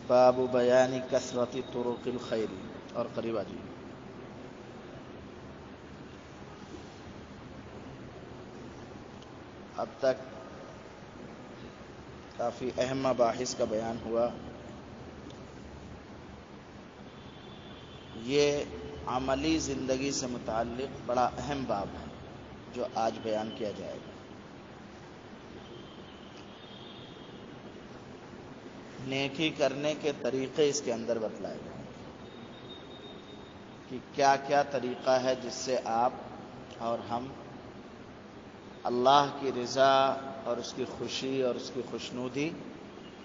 باب بیان کثرت طرق الخیر. اور قریب آ جائیے. اب تک کافی اہم مباحث کا بیان ہوا. یہ عملی زندگی سے متعلق بڑا اہم باب ہے جو آج بیان کیا جائے گا. نیکی کرنے کے طریقے اس کے اندر بتلائے گئے کہ کیا کیا طریقہ ہے جس سے آپ اور ہم اللہ کی رضا اور اس کی خوشی اور اس کی خوشنودی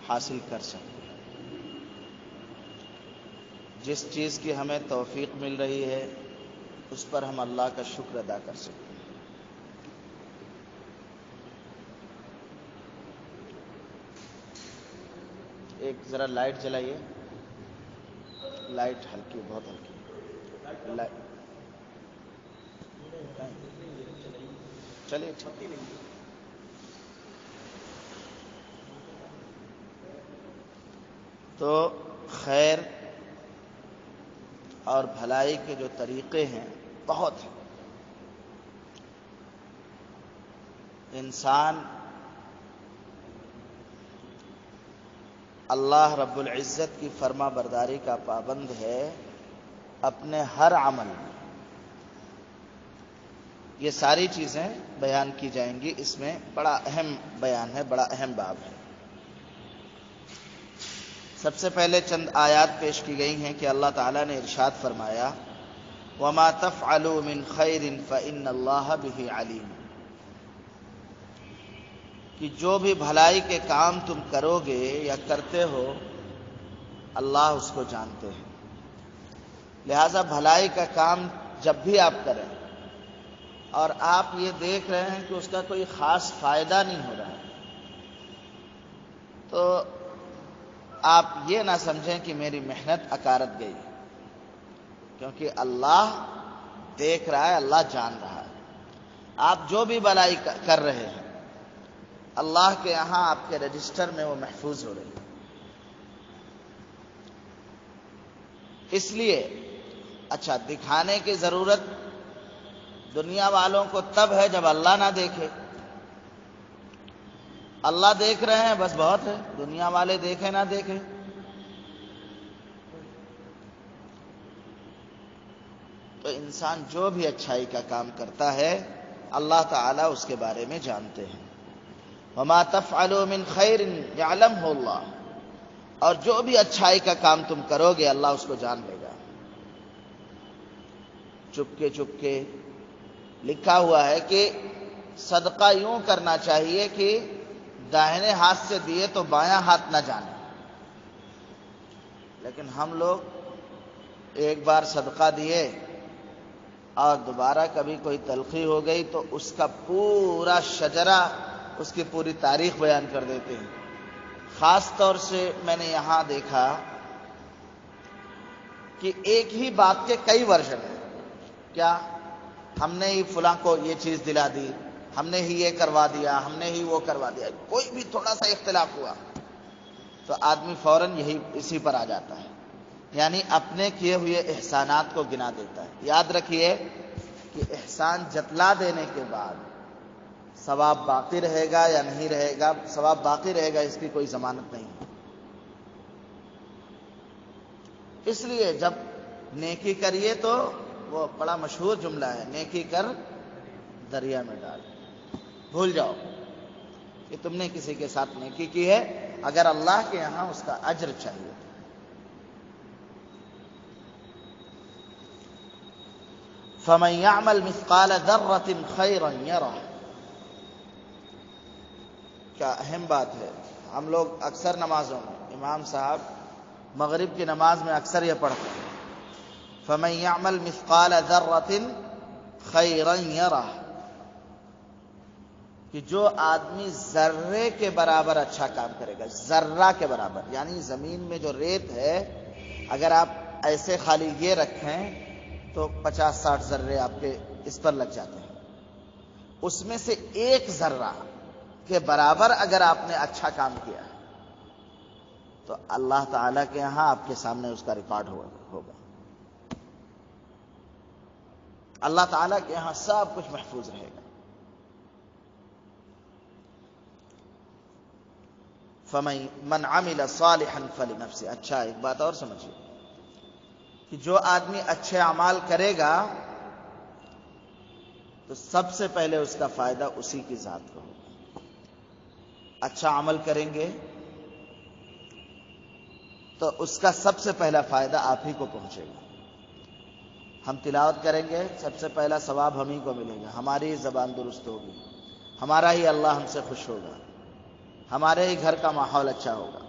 حاصل کر سکیں. جس چیز کی ہمیں توفیق مل رہی ہے اس پر ہم اللہ کا شکر ادا کر سکیں. ایک ذرا لائٹ جلائیے. لائٹ ہلکی، بہت ہلکی لائٹ. چلیے تو خیر اور بھلائی کے جو طریقے ہیں بہت ہیں. انسان اللہ رب العزت کی فرما برداری کا پابند ہے اپنے ہر عمل میں. یہ ساری چیزیں بیان کی جائیں گی. اس میں بڑا اہم بیان ہے، بڑا اہم باب ہے. سب سے پہلے چند آیات پیش کی گئی ہیں کہ اللہ تعالیٰ نے ارشاد فرمایا وَمَا تَفْعَلُوا مِنْ خَيْرٍ فَإِنَّ اللَّهَ بِهِ عَلِيمٌ، کہ جو بھی بھلائی کے کام تم کرو گے یا کرتے ہو اللہ اس کو جانتے ہیں. لہذا بھلائی کا کام جب بھی آپ کریں اور آپ یہ دیکھ رہے ہیں کہ اس کا کوئی خاص فائدہ نہیں ہو رہا تو آپ یہ نہ سمجھیں کہ میری محنت اکارت گئی، کیونکہ اللہ دیکھ رہا ہے، اللہ جان رہا ہے. آپ جو بھی بھلائی کر رہے ہیں اللہ کے یہاں آپ کے رجسٹر میں وہ محفوظ ہو رہی ہے. اس لیے اچھا دکھانے کی ضرورت دنیا والوں کو تب ہے جب اللہ نہ دیکھے. اللہ دیکھ رہے ہیں بس بہت ہے، دنیا والے دیکھیں نہ دیکھیں. تو انسان جو بھی اچھائی کا کام کرتا ہے اللہ تعالیٰ اس کے بارے میں جانتے ہیں. وَمَا تَفْعَلُوا مِنْ خَيْرٍ يَعْلَمْهُ اللَّهُ، اور جو بھی اچھائی کا کام تم کرو گے اللہ اس کو جان لے گا. چپکے چپکے لکھا ہوا ہے کہ صدقہ یوں کرنا چاہیے کہ داہنے ہاتھ سے دیے تو بایاں ہاتھ نہ جانے. لیکن ہم لوگ ایک بار صدقہ دیے اور دوبارہ کبھی کوئی تلخی ہو گئی تو اس کا پورا شجرہ، اس کی پوری تاریخ بیان کر دیتے ہیں. خاص طور سے میں نے یہاں دیکھا کہ ایک ہی بات کے کئی ورژن ہیں. کیا ہم نے ہی فلاں کو یہ چیز دلا دی، ہم نے ہی یہ کروا دیا، ہم نے ہی وہ کروا دیا. کوئی بھی تھوڑا سا اختلاف ہوا تو آدمی فوراً اسی پر آ جاتا ہے، یعنی اپنے کیے ہوئے احسانات کو گنا دیتا ہے. یاد رکھیے کہ احسان جتلا دینے کے بعد ثواب باقی رہے گا یا نہیں رہے گا. ثواب باقی رہے گا اس کی کوئی ضمانت نہیں ہے. اس لیے جب نیکی کریے تو وہ بڑا مشہور جملہ ہے، نیکی کر دریا میں ڈال. بھول جاؤ کہ تم نے کسی کے ساتھ نیکی کی ہے اگر اللہ کے یہاں اس کا اجر چاہیے. فَمَن يَعْمَلْ مِثْقَالَ ذَرَّةٍ خَيْرًا يَرَهُ. کیا اہم بات ہے. ہم لوگ اکثر نمازوں میں امام صاحب مغرب کی نماز میں اکثر یہ پڑھتے ہیں فَمَن يَعْمَلْ مِثْقَالَ ذَرَّةٍ خَيْرًا يَرَهُ، کہ جو آدمی ذرے کے برابر اچھا کام کرے گا. ذرہ کے برابر یعنی زمین میں جو ریت ہے اگر آپ ایسے خالی یہ رکھیں تو 50-60 ذرے آپ کے اس پر لگ جاتے ہیں. اس میں سے ایک ذرہ کے برابر اگر آپ نے اچھا کام کیا تو اللہ تعالیٰ کے یہاں آپ کے سامنے اس کا ریکارڈ ہوگا. اللہ تعالیٰ کے یہاں سب کچھ محفوظ رہے گا. فَمَن عَمِلَ صَالِحًا فَلِنَفْسِهِ. اچھا ایک بات اور سمجھیے کہ جو آدمی اچھے اعمال کرے گا تو سب سے پہلے اس کا فائدہ اسی کی ذات کو ہوگا. اچھا عمل کریں گے تو اس کا سب سے پہلا فائدہ آپ ہی کو پہنچے گا. ہم تلاوت کریں گے سب سے پہلا ثواب ہم ہی کو ملے گا. ہماری زبان درست ہوگی, ہمارا ہی اللہ ہم سے خوش ہوگا, ہمارے ہی گھر کا ماحول اچھا ہوگا.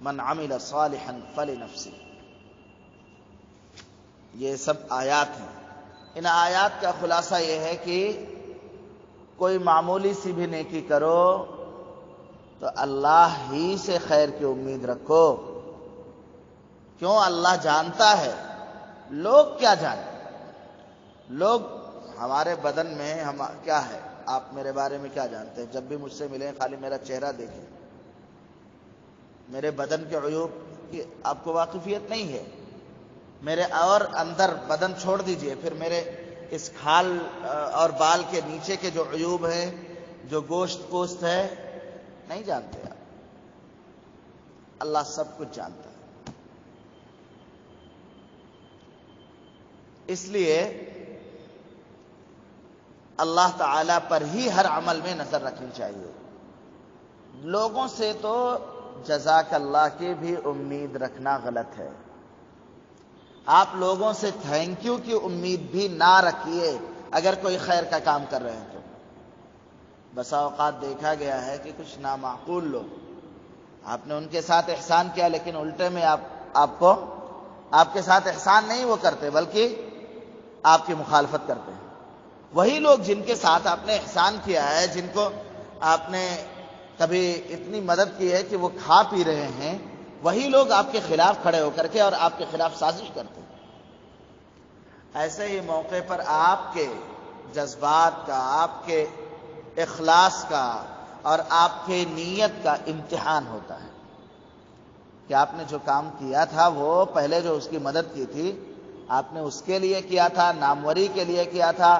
من عمل صالحا فلنفسه. یہ سب آیات ہیں. ان آیات کا خلاصہ یہ ہے کہ کوئی معمولی سی بھی نیکی کرو تو اللہ ہی سے خیر کی امید رکھو. کیوں؟ اللہ جانتا ہے. لوگ کیا جانیں؟ لوگ ہمارے بدن میں کیا ہے؟ آپ میرے بارے میں کیا جانتے ہیں؟ جب بھی مجھ سے ملیں خالی میرا چہرہ دیکھیں, میرے بدن کے عیوب کی آپ کو واقفیت نہیں ہے. میرے اور اندر بدن چھوڑ دیجئے, پھر میرے اس کھال اور بال کے نیچے کے جو عیوب ہیں, جو گوشت پوست ہے, نہیں جانتے آپ. اللہ سب کچھ جانتا ہے. اس لیے اللہ تعالی پر ہی ہر عمل میں نظر رکھنی چاہیے. لوگوں سے تو جزاک اللہ کی بھی امید رکھنا غلط ہے. آپ لوگوں سے تھینک یو کی امید بھی نہ رکھیے اگر کوئی خیر کا کام کر رہے ہیں تو. بسا اوقات دیکھا گیا ہے کہ کچھ نامعقول لوگ, آپ نے ان کے ساتھ احسان کیا لیکن الٹے میں آپ کے ساتھ احسان نہیں وہ کرتے بلکہ آپ کی مخالفت کرتے ہیں. وہی لوگ جن کے ساتھ آپ نے احسان کیا ہے, جن کو آپ نے کبھی اتنی مدد کی ہے کہ وہ کھا پی رہے ہیں, وہی لوگ آپ کے خلاف کھڑے ہو کر کے اور آپ کے خلاف سازش کرتے ہیں. ایسے ہی موقع پر آپ کے جذبات کا, آپ کے اخلاص کا اور آپ کے نیت کا امتحان ہوتا ہے کہ آپ نے جو کام کیا تھا وہ پہلے جو اس کی مدد کی تھی آپ نے اس کے لیے کیا تھا, ناموری کے لیے کیا تھا,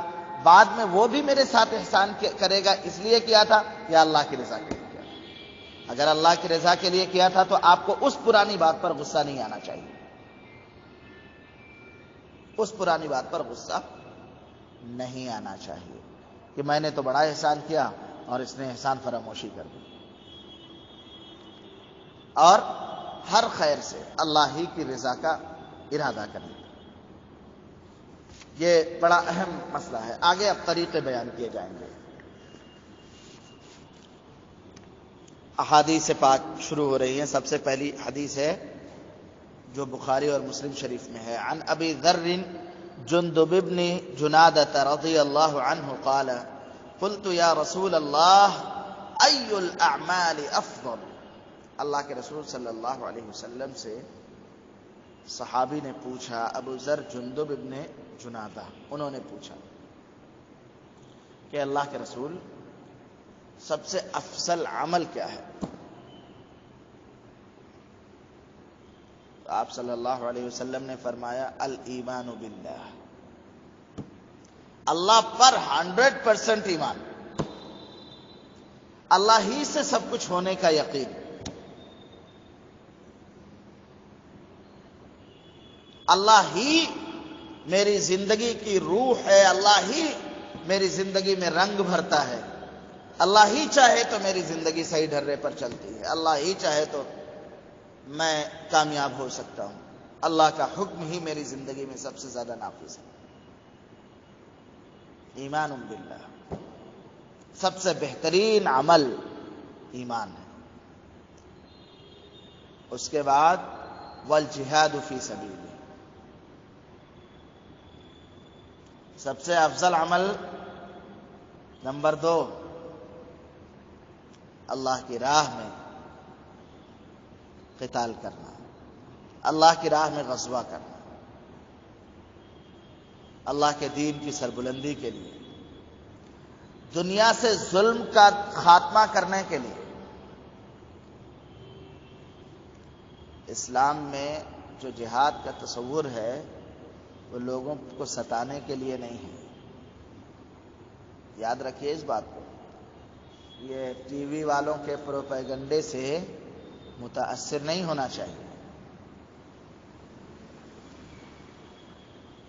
بعد میں وہ بھی میرے ساتھ احسان کرے گا اس لیے کیا تھا یا اللہ کی رضا کے لیے کیا تھا. اگر اللہ کی رضا کے لیے کیا تھا تو آپ کو اس پرانی بات پر غصہ نہیں آنا چاہیے. اس پرانی بات پر غصہ نہیں آنا چاہیے کہ میں نے تو بڑا احسان کیا اور اس نے احسان فراموشی کر دی. اور ہر خیر سے اللہ ہی کی رضا کا ارادہ کریں. یہ بڑا اہم مسئلہ ہے. آگے اب طریقے بیان کیے جائیں گے. احادیث پاک شروع ہو رہی ہیں. سب سے پہلی حدیث ہے جو بخاری اور مسلم شریف میں ہے. عن ابی ذر جندب بن جنادة رضی اللہ عنہ قال قلت یا رسول اللہ ای الاعمال افضل. اللہ کے رسول صلی اللہ علیہ وسلم سے صحابی نے پوچھا, ابو ذر جندب ابن جنادہ, انہوں نے پوچھا کہ اللہ کے رسول سب سے افضل عمل کیا ہے؟ تو آپ صلی اللہ علیہ وسلم نے فرمایا الایمان باللہ. اللہ پر 100% ایمان, اللہ ہی سے سب کچھ ہونے کا یقین, اللہ ہی میری زندگی کی روح ہے, اللہ ہی میری زندگی میں رنگ بھرتا ہے, اللہ ہی چاہے تو میری زندگی صحیح ڈھرے پر چلتی ہے, اللہ ہی چاہے تو میں کامیاب ہو سکتا ہوں, اللہ کا حکم ہی میری زندگی میں سب سے زیادہ نافذ ہے. ایمان باللہ, سب سے بہترین عمل ایمان ہے. اس کے بعد والجہاد فی سبیلہ, سب سے افضل عمل نمبر 2 اللہ کی راہ میں قتال کرنا, اللہ کی راہ میں غزوہ کرنا, اللہ کے دین کی سربلندی کے لیے دنیا سے ظلم کا خاتمہ کرنے کے لیے اسلام میں جو جہاد کا تصور ہے وہ لوگوں کو ستانے کے لیے نہیں ہے. یاد رکھیے اس بات کو. یہ ٹی وی والوں کے پروپیگنڈے سے متاثر نہیں ہونا چاہیے.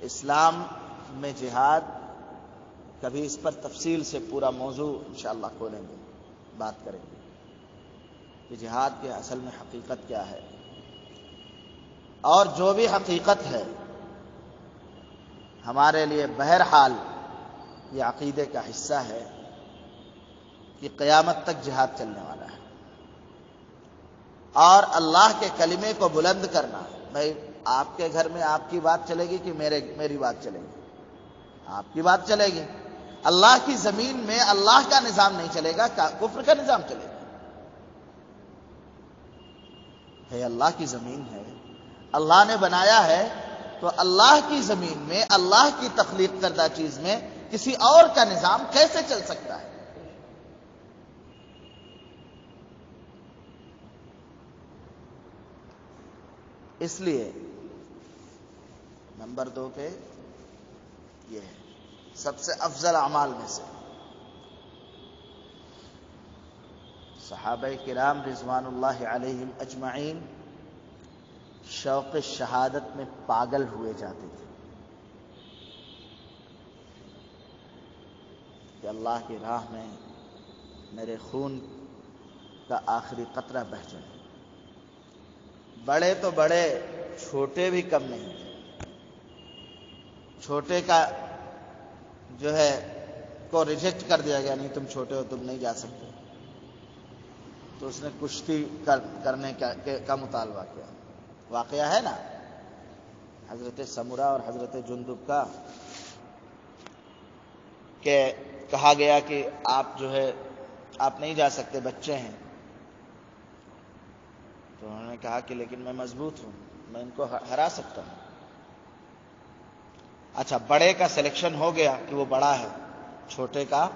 اسلام میں جہاد، کبھی اس پر تفصیل سے پورا موضوع انشاءاللہ کھولیں گے، بات کریں گے کہ جہاد کے اصل میں حقیقت کیا ہے. اور جو بھی حقیقت ہے ہمارے لیے بہرحال یہ عقیدے کا حصہ ہے کہ قیامت تک جہاد چلنے والا ہے. اور اللہ کے کلمے کو بلند کرنا. بھائی آپ کے گھر میں آپ کی بات چلے گی کہ میری بات چلے گی؟ آپ کی بات چلے گی. اللہ کی زمین میں اللہ کا نظام نہیں چلے گا، کفر کا نظام چلے گا. ہے اللہ کی زمین ہے، اللہ نے بنایا ہے، تو اللہ کی زمین میں اللہ کی تخلیق کردہ چیز میں کسی اور کا نظام کیسے چل سکتا ہے؟ اس لیے نمبر 2 پہ یہ ہے سب سے افضل اعمال میں سے. صحابہ کرام رضوان اللہ علیہم اجمعین شوق شہادت میں پاگل ہوئے جاتے تھے کہ اللہ کی راہ میں میرے خون کا آخری قطرہ بہہ جائے. بڑے تو بڑے، چھوٹے بھی کم نہیں تھے. چھوٹے کا جو ہے کو ریجیکٹ کر دیا گیا، نہیں تم چھوٹے ہو، تم نہیں جا سکتے. تو اس نے کشتی کرنے کا مطالبہ کیا. واقعہ ہے نا حضرت سمرہ اور حضرت جندب کا، کہ کہا گیا کہ آپ جو ہے آپ نہیں جا سکتے، بچے ہیں. تو انہوں نے کہا کہ لیکن میں مضبوط ہوں، میں ان کو ہرا سکتا ہوں. اچھا، بڑے کا سلیکشن ہو گیا کہ وہ بڑا ہے، چھوٹے کا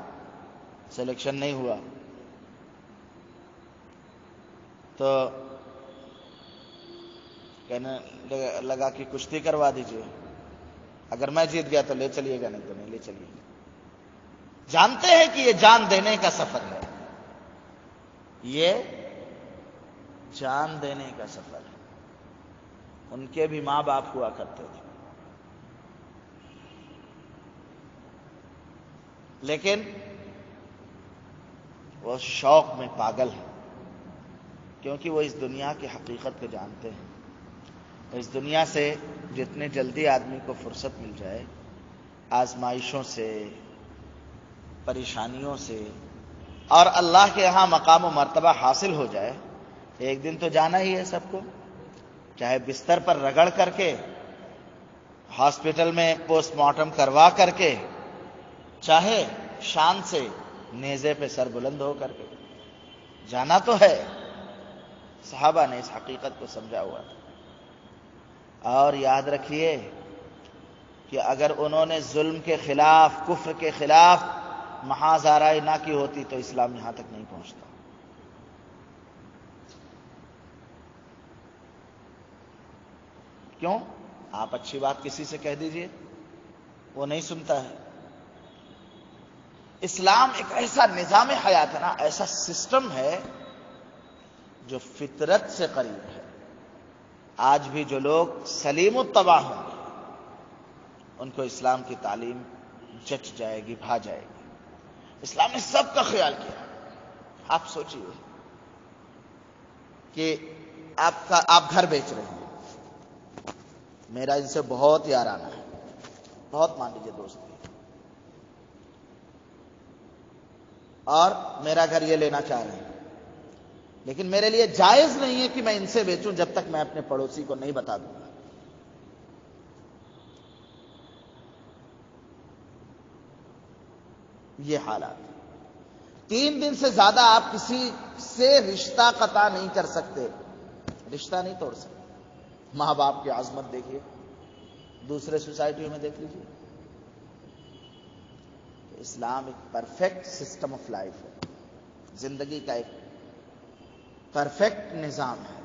سلیکشن نہیں ہوا. تو کہنے لگا کہ کشتی کروا دیجئے، اگر میں جیت گیا تو لے چلیے گا، نہیں تو نہیں لے چلیے گا. جانتے ہیں کہ یہ جان دینے کا سفر ہے، یہ جان دینے کا سفر ہے. ان کے بھی ماں باپ ہوا کرتے تھے، لیکن وہ شوق میں پاگل ہے، کیونکہ وہ اس دنیا کی حقیقت کو جانتے ہیں. اس دنیا سے جتنے جلدی آدمی کو فرصت مل جائے، آزمائشوں سے، پریشانیوں سے، اور اللہ کے یہاں مقام و مرتبہ حاصل ہو جائے، ایک دن تو جانا ہی ہے سب کو. چاہے بستر پر رگڑ کر کے، ہاسپٹل میں پوسٹ مارٹم کروا کر کے، چاہے شان سے نیزے پہ سر بلند ہو کر کے، جانا تو ہے. صحابہ نے اس حقیقت کو سمجھا ہوا تھا. اور یاد رکھیے کہ اگر انہوں نے ظلم کے خلاف، کفر کے خلاف محاذ آرائی نہ کی ہوتی تو اسلام یہاں تک نہیں پہنچتا. کیوں؟ آپ اچھی بات کسی سے کہہ دیجئے، وہ نہیں سنتا ہے. اسلام ایک ایسا نظام حیات ہے نا، ایسا سسٹم ہے جو فطرت سے قریب ہے. آج بھی جو لوگ سلیم الطبع ہوں گے ان کو اسلام کی تعلیم جچ جائے گی، بھا جائے گی. اسلام نے سب کا خیال کیا. آپ سوچئے کہ آپ گھر بیچ رہے ہیں، میرا ان سے بہت یارانہ ہے، بہت مان لیجیے دوستی، اور میرا گھر یہ لینا چاہ رہے ہیں، لیکن میرے لیے جائز نہیں ہے کہ میں ان سے بیچوں جب تک میں اپنے پڑوسی کو نہیں بتا دوں گا. یہ حالات 3 دن سے زیادہ آپ کسی سے رشتہ قطع نہیں کر سکتے، رشتہ نہیں توڑ سکتے. ماں باپ کی عظمت دیکھیے، دوسرے سوسائٹیوں میں دیکھ لیجیے. اسلام ایک پرفیکٹ سسٹم آف لائف ہے، زندگی کا ایک پرفیکٹ نظام ہے،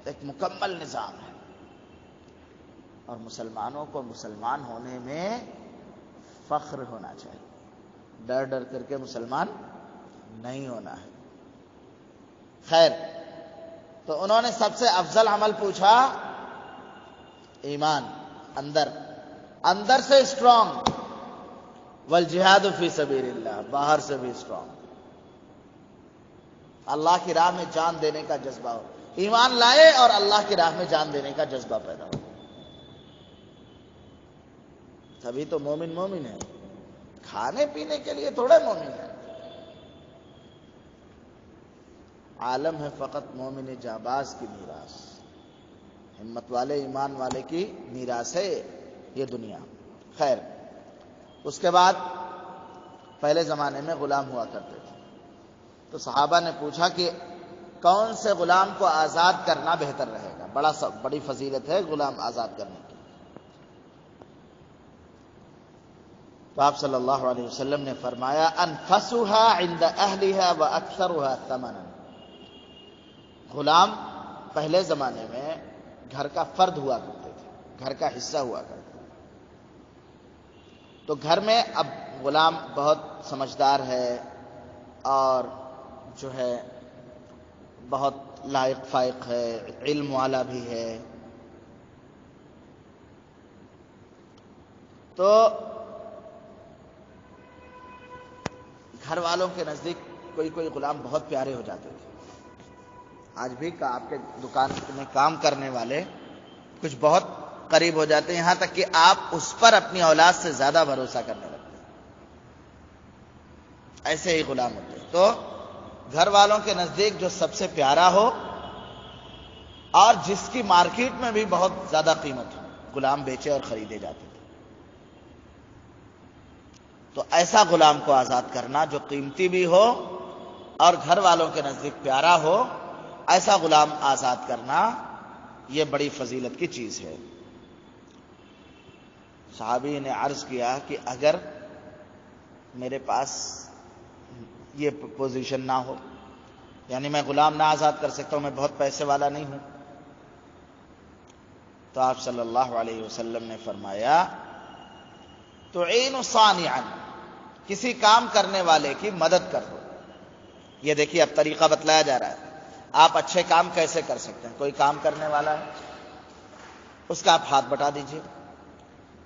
ایک مکمل نظام ہے، اور مسلمانوں کو مسلمان ہونے میں فخر ہونا چاہیے، ڈر ڈر کر کے مسلمان نہیں ہونا ہے۔ خیر، تو انہوں نے سب سے افضل عمل پوچھا، ایمان اندر سے اسٹرانگ، والجہاد فی سبیل اللہ، باہر سے بھی اسٹرانگ، اللہ کی راہ میں جان دینے کا جذبہ ہو، ایمان لائے اور اللہ کی راہ میں جان دینے کا جذبہ پیدا ہو، تبھی تو مومن ہے، کھانے پینے کے لیے تھوڑے مومن ہے۔ عالم ہے فقط مومن جانباز کی میراث، ہمت والے ایمان والے کی میراث ہے یہ دنیا۔ خیر، اس کے بعد پہلے زمانے میں غلام ہوا کرتے تھے، تو صحابہ نے پوچھا کہ کون سے غلام کو آزاد کرنا بہتر رہے گا، بڑی فضیلت ہے غلام آزاد کرنے کی۔ تو آپ صلی اللہ علیہ وسلم نے فرمایا، انفسها عند اہلها واکثرها ثمنا۔ غلام پہلے زمانے میں گھر کا فرد ہوا کرتے تھے، گھر کا حصہ ہوا کرتے تھے، تو گھر میں اب غلام بہت سمجھدار ہے اور جو ہے بہت لائق فائق ہے، علم والا بھی ہے، تو گھر والوں کے نزدیک کوئی غلام بہت پیارے ہو جاتے تھے۔ آج بھی آپ کے دکان میں کام کرنے والے کچھ بہت قریب ہو جاتے ہیں، یہاں تک کہ آپ اس پر اپنی اولاد سے زیادہ بھروسہ کرنے لگتے ہیں، ایسے ہی غلام ہوتے ہیں۔ تو گھر والوں کے نزدیک جو سب سے پیارا ہو اور جس کی مارکیٹ میں بھی بہت زیادہ قیمت ہو، غلام بیچے اور خریدے جاتے تھے۔ تو ایسا غلام کو آزاد کرنا جو قیمتی بھی ہو اور گھر والوں کے نزدیک پیارا ہو، ایسا غلام آزاد کرنا یہ بڑی فضیلت کی چیز ہے۔ صحابی نے عرض کیا کہ اگر میرے پاس یہ پوزیشن نہ ہو، یعنی میں غلام نہ آزاد کر سکتا ہوں، میں بہت پیسے والا نہیں ہوں، تو آپ صلی اللہ علیہ وسلم نے فرمایا، تعین صانعا، کسی کام کرنے والے کی مدد کر دو۔ یہ دیکھیے اب طریقہ بتلایا جا رہا ہے، آپ اچھے کام کیسے کر سکتے ہیں۔ کوئی کام کرنے والا ہے، اس کا آپ ہاتھ بٹا دیجئے۔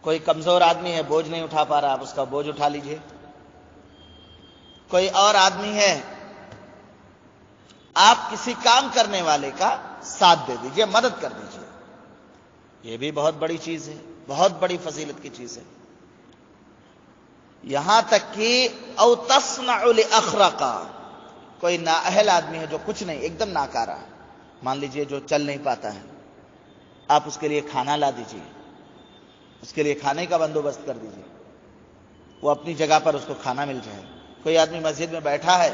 کوئی کمزور آدمی ہے، بوجھ نہیں اٹھا پا رہا، آپ اس کا بوجھ اٹھا لیجئے۔ کوئی اور آدمی ہے، آپ کسی کام کرنے والے کا ساتھ دے دیجئے، مدد کر دیجئے۔ یہ بھی بہت بڑی چیز ہے، بہت بڑی فضیلت کی چیز ہے۔ یہاں تک کہ او تصنع لاخرقا، کوئی نااہل آدمی ہے جو کچھ نہیں، ایک دم ناکارہ ہے، مان لیجئے جو چل نہیں پاتا ہے، آپ اس کے لیے کھانا لا دیجئے، اس کے لیے کھانے کا بندوبست کر دیجئے، وہ اپنی جگہ پر اس کو کھانا مل جائے۔ کوئی آدمی مسجد میں بیٹھا ہے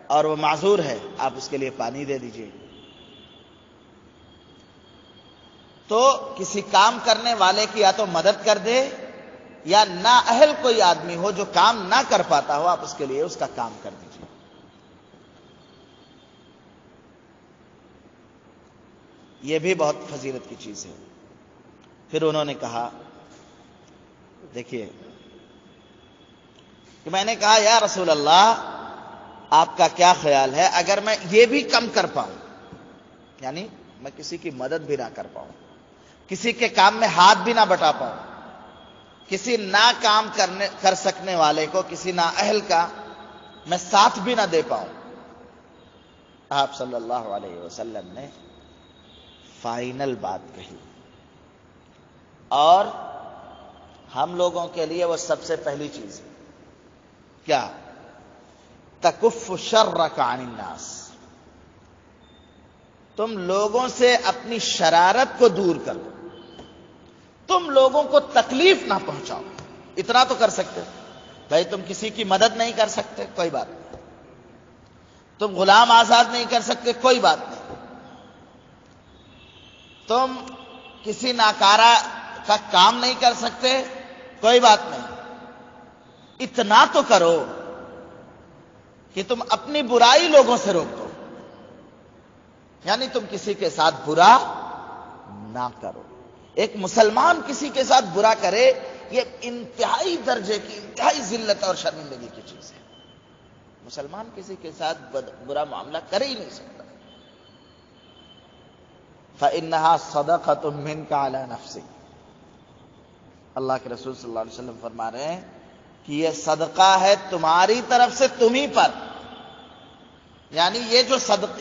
اور وہ معذور ہے، آپ اس کے لیے پانی دے دیجئے۔ تو کسی کام کرنے والے کی یا تو مدد کر دے، یا نااہل کوئی آدمی ہو جو کام نہ کر پاتا ہو، آپ اس کے لیے اس کا کام کر دیجئے۔ یہ بھی بہت فضیلت کی چیز ہے۔ پھر انہوں نے کہا، دیکھیے کہ میں نے کہا یا رسول اللہ، آپ کا کیا خیال ہے اگر میں یہ بھی کم کر پاؤں، یعنی میں کسی کی مدد بھی نہ کر پاؤں، کسی کے کام میں ہاتھ بھی نہ بٹا پاؤں، کسی نہ کام کر سکنے والے کو، کسی نااہل کا میں ساتھ بھی نہ دے پاؤں۔ آپ صلی اللہ علیہ وسلم نے فائنل بات کہی، اور ہم لوگوں کے لیے وہ سب سے پہلی چیز ہے، کیا؟ تکف شرک عن الناس، تم لوگوں سے اپنی شرارت کو دور کرو، تم لوگوں کو تکلیف نہ پہنچاؤ۔ اتنا تو کر سکتے بھائی، تم کسی کی مدد نہیں کر سکتے، کوئی بات نہیں، تم غلام آزاد نہیں کر سکتے، کوئی بات نہیں، تم کسی ناکارہ کا کام نہیں کر سکتے، کوئی بات نہیں، اتنا تو کرو کہ تم اپنی برائی لوگوں سے روک دو، یعنی تم کسی کے ساتھ برا نہ کرو۔ ایک مسلمان کسی کے ساتھ برا کرے یہ انتہائی درجے کی، انتہائی ذلت اور شرمندگی کی چیز ہے۔ مسلمان کسی کے ساتھ برا معاملہ کر ہی نہیں سکتا۔ فَإِنَّهَا صَدَقَةٌ مِّنْكَ عَلَى نَفْسِكَ، اللہ کے رسول صلی اللہ علیہ وسلم فرما رہے ہیں کہ یہ صدقہ ہے تمہاری طرف سے تمہیں پر، یعنی یہ جو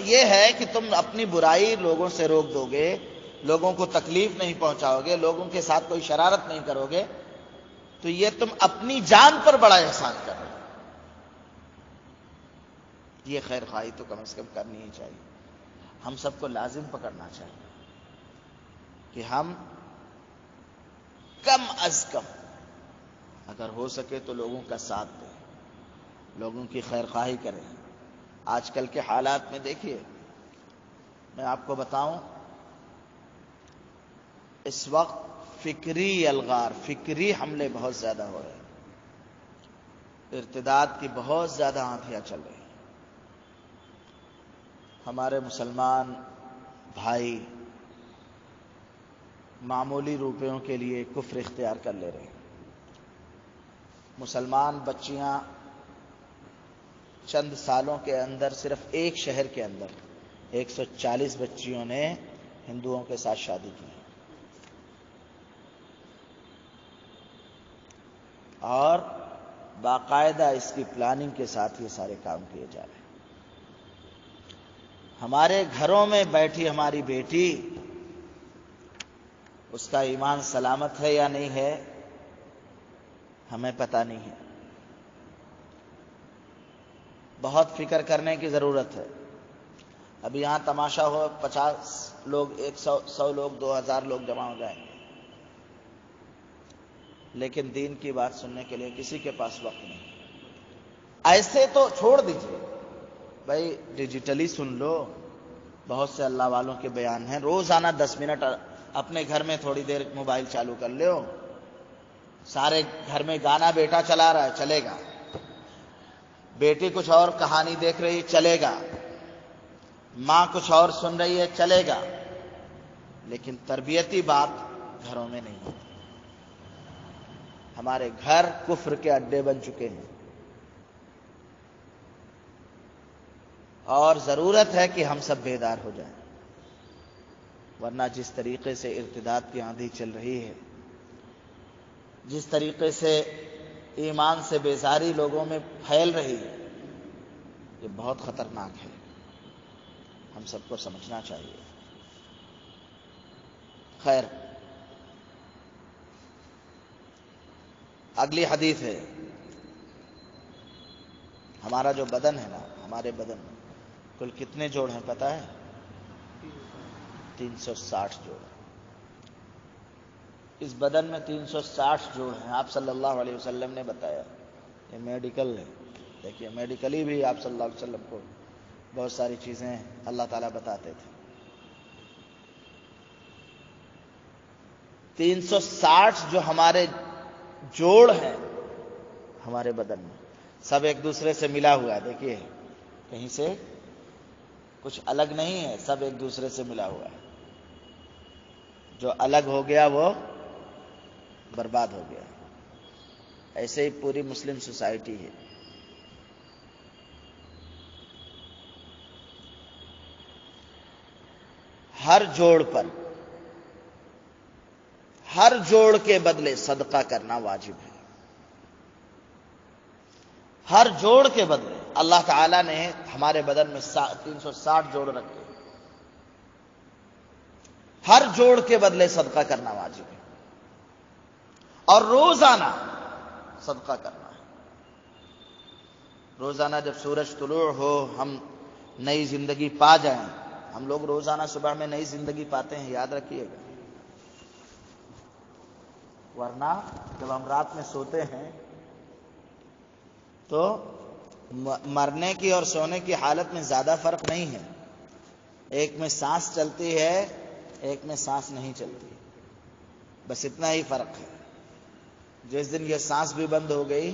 یہ ہے کہ تم اپنی برائی لوگوں سے روک دو گے، لوگوں کو تکلیف نہیں پہنچاؤ گے، لوگوں کے ساتھ کوئی شرارت نہیں کرو گے، تو یہ تم اپنی جان پر بڑا احسان کر رہے ہو۔ یہ خیر خواہی تو کم از کم کرنی ہی چاہیے، ہم سب کو لازم پکڑنا چاہیے کہ ہم کم از کم اگر ہو سکے تو لوگوں کا ساتھ دیں، لوگوں کی خیر خواہی کریں۔ آج کل کے حالات میں دیکھیے، میں آپ کو بتاؤں، اس وقت فکری الغار، فکری حملے بہت زیادہ ہو رہے ہیں، ارتداد کی بہت زیادہ آندھیاں چل رہی ہیں۔ ہمارے مسلمان بھائی معمولی روپیوں کے لیے کفر اختیار کر لے رہے ہیں۔ مسلمان بچیاں چند سالوں کے اندر، صرف ایک شہر کے اندر 140 بچیوں نے ہندوؤں کے ساتھ شادی کی، اور باقاعدہ اس کی پلاننگ کے ساتھ یہ سارے کام کیے جا رہے ہیں۔ ہمارے گھروں میں بیٹھی ہماری بیٹی، اس کا ایمان سلامت ہے یا نہیں ہے ہمیں پتہ نہیں ہے۔ بہت فکر کرنے کی ضرورت ہے۔ ابھی یہاں تماشا ہو، 50 لوگ، 100 لوگ، 2000 لوگ جمع ہو جائیں گے، لیکن دین کی بات سننے کے لیے کسی کے پاس وقت نہیں۔ ایسے تو چھوڑ دیجئے بھائی، ڈیجیٹلی سن لو، بہت سے اللہ والوں کے بیان ہیں، روزانہ 10 منٹ اپنے گھر میں تھوڑی دیر موبائل چالو کر لو، سارے گھر میں گانا بیٹا چلا رہا ہے، چلے گا، بیٹی کچھ اور کہانی دیکھ رہی، چلے گا، ماں کچھ اور سن رہی ہے، چلے گا، لیکن تربیتی بات گھروں میں نہیں ہوتی۔ ہمارے گھر کفر کے اڈے بن چکے ہیں، اور ضرورت ہے کہ ہم سب بیدار ہو جائیں، ورنہ جس طریقے سے ارتداد کی آندھی چل رہی ہے، جس طریقے سے ایمان سے بیزاری لوگوں میں پھیل رہی ہے، یہ بہت خطرناک ہے، ہم سب کو سمجھنا چاہیے۔ خیر، اگلی حدیث ہے، ہمارا جو بدن ہے نا، ہمارے بدن میں کل کتنے جوڑ ہیں پتہ ہے؟ 360 جوڑ۔ اس بدن میں 360 جوڑ ہیں، آپ صلی اللہ علیہ وسلم نے بتایا، یہ میڈیکل ہے۔ دیکھیے، میڈیکلی بھی آپ صلی اللہ علیہ وسلم کو بہت ساری چیزیں اللہ تعالیٰ بتاتے تھے۔ 360 جو ہمارے جوڑ ہیں ہمارے بدن میں، سب ایک دوسرے سے ملا ہوا ہے۔ دیکھیے، کہیں سے کچھ الگ نہیں ہے، سب ایک دوسرے سے ملا ہوا ہے۔ جو الگ ہو گیا وہ برباد ہو گیا۔ ایسے ہی پوری مسلم سوسائٹی ہے۔ ہر جوڑ پر، ہر جوڑ کے بدلے صدقہ کرنا واجب ہے۔ ہر جوڑ کے بدلے اللہ تعالیٰ نے ہمارے بدن میں 360 جوڑ رکھے، ہر جوڑ کے بدلے صدقہ کرنا واجب ہے، اور روزانہ صدقہ کرنا ہے۔ روزانہ جب سورج طلوع ہو، ہم نئی زندگی پا جائیں۔ ہم لوگ روزانہ صبح میں نئی زندگی پاتے ہیں، یاد رکھیے گا، ورنہ جب ہم رات میں سوتے ہیں تو مرنے کی اور سونے کی حالت میں زیادہ فرق نہیں ہے، ایک میں سانس چلتی ہے، ایک میں سانس نہیں چلتی، بس اتنا ہی فرق ہے۔ جس دن یہ سانس بھی بند ہو گئی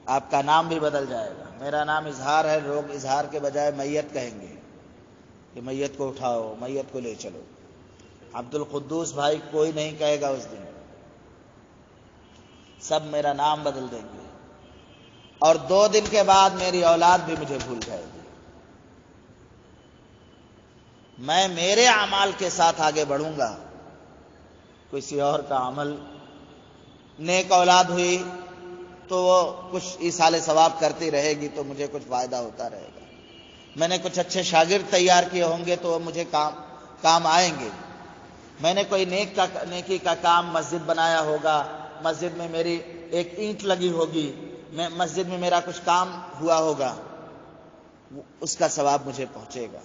آپ کا نام بھی بدل جائے گا. میرا نام اظہار ہے، لوگ اظہار کے بجائے میت کہیں گے کہ میت کو اٹھاؤ، میت کو لے چلو. عبد القدوس بھائی کوئی نہیں کہے گا اس دن، سب میرا نام بدل دیں گے. اور 2 دن کے بعد میری اولاد بھی مجھے بھول جائے گی. میں میرے اعمال کے ساتھ آگے بڑھوں گا، کسی اور کا عمل. نیک اولاد ہوئی تو وہ کچھ ایصال ثواب کرتی رہے گی تو مجھے کچھ فائدہ ہوتا رہے گا. میں نے کچھ اچھے شاگرد تیار کیے ہوں گے تو وہ مجھے کام آئیں گے. میں نے کوئی نیکی کا کام مسجد بنایا ہوگا، مسجد میں میری ایک اینٹ لگی ہوگی، مسجد میں میرا کچھ کام ہوا ہوگا، اس کا ثواب مجھے پہنچے گا.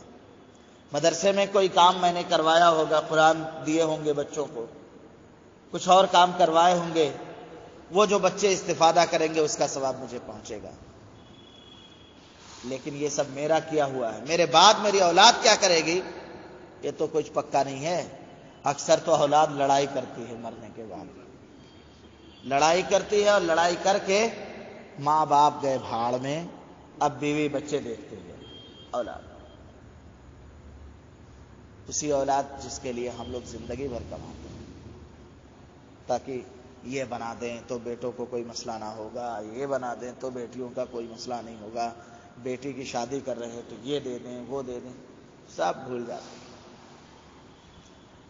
مدرسے میں کوئی کام میں نے کروایا ہوگا، قرآن دیے ہوں گے بچوں کو، کچھ اور کام کروائے ہوں گے، وہ جو بچے استفادہ کریں گے اس کا ثواب مجھے پہنچے گا. لیکن یہ سب میرا کیا ہوا ہے. میرے بعد میری اولاد کیا کرے گی یہ تو کچھ پکا نہیں ہے. اکثر تو اولاد لڑائی کرتی ہے، مرنے کے بعد لڑائی کرتی ہے، اور لڑائی کر کے ماں باپ گئے بھاڑ میں، اب بیوی بچے دیکھتے ہیں اولاد. اسی اولاد جس کے لیے ہم لوگ زندگی بھر کماتے ہیں تاکہ یہ بنا دیں تو بیٹوں کو کوئی مسئلہ نہ ہوگا، یہ بنا دیں تو بیٹیوں کا کوئی مسئلہ نہیں ہوگا، بیٹی کی شادی کر رہے ہیں تو یہ دے دیں وہ دے دیں، سب بھول جاتے ہیں.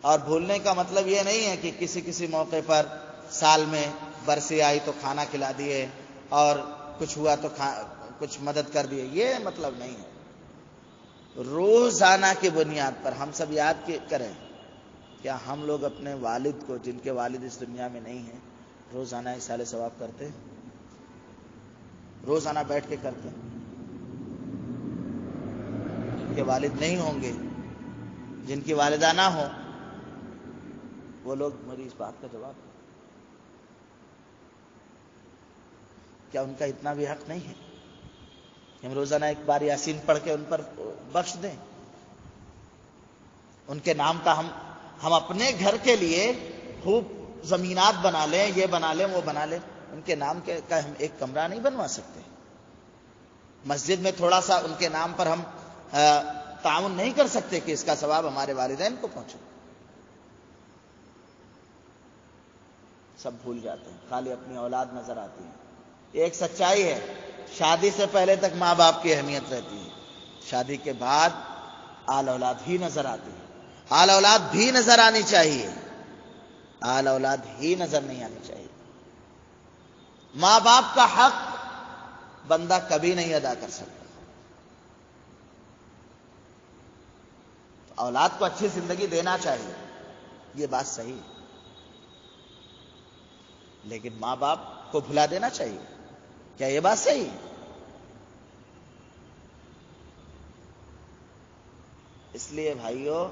اور بھولنے کا مطلب یہ نہیں ہے کہ کسی موقع پر سال میں برسی آئی تو کھانا کھلا دیے اور کچھ ہوا تو کچھ مدد کر دیے، یہ مطلب نہیں ہے. روزانہ کی بنیاد پر ہم سب یاد کریں، کیا ہم لوگ اپنے والد کو، جن کے والد اس دنیا میں نہیں ہیں، روزانہ ایصال ثواب کرتے ہیں؟ روزانہ بیٹھ کے کرتے ہیں؟ جن کے والد نہیں ہوں گے، جن کی والدہ نہ ہو، وہ لوگ میری اس بات کا جواب دیں. کیا ان کا اتنا بھی حق نہیں ہے کہ ہم روزانہ ایک بار یاسین پڑھ کے ان پر بخش دیں؟ ان کے نام کا ہم اپنے گھر کے لیے خوب زمینات بنا لیں، یہ بنا لیں وہ بنا لیں، ان کے نام کا ہم ایک کمرہ نہیں بنوا سکتے؟ مسجد میں تھوڑا سا ان کے نام پر ہم تعاون نہیں کر سکتے کہ اس کا ثواب ہمارے والدین کو پہنچے؟ سب بھول جاتے ہیں، خالی اپنی اولاد نظر آتی ہے. ایک سچائی ہے، شادی سے پہلے تک ماں باپ کی اہمیت رہتی ہے، شادی کے بعد آل اولاد ہی نظر آتی ہے. آل اولاد بھی نظر آنی چاہیے، آل اولاد ہی نظر نہیں آنی چاہیے. ماں باپ کا حق بندہ کبھی نہیں ادا کر سکتا. اولاد کو اچھی زندگی دینا چاہیے، یہ بات صحیح ہے، لیکن ماں باپ کو بھلا دینا چاہیے، کیا یہ بات صحیح ہے؟ اس لیے بھائیو،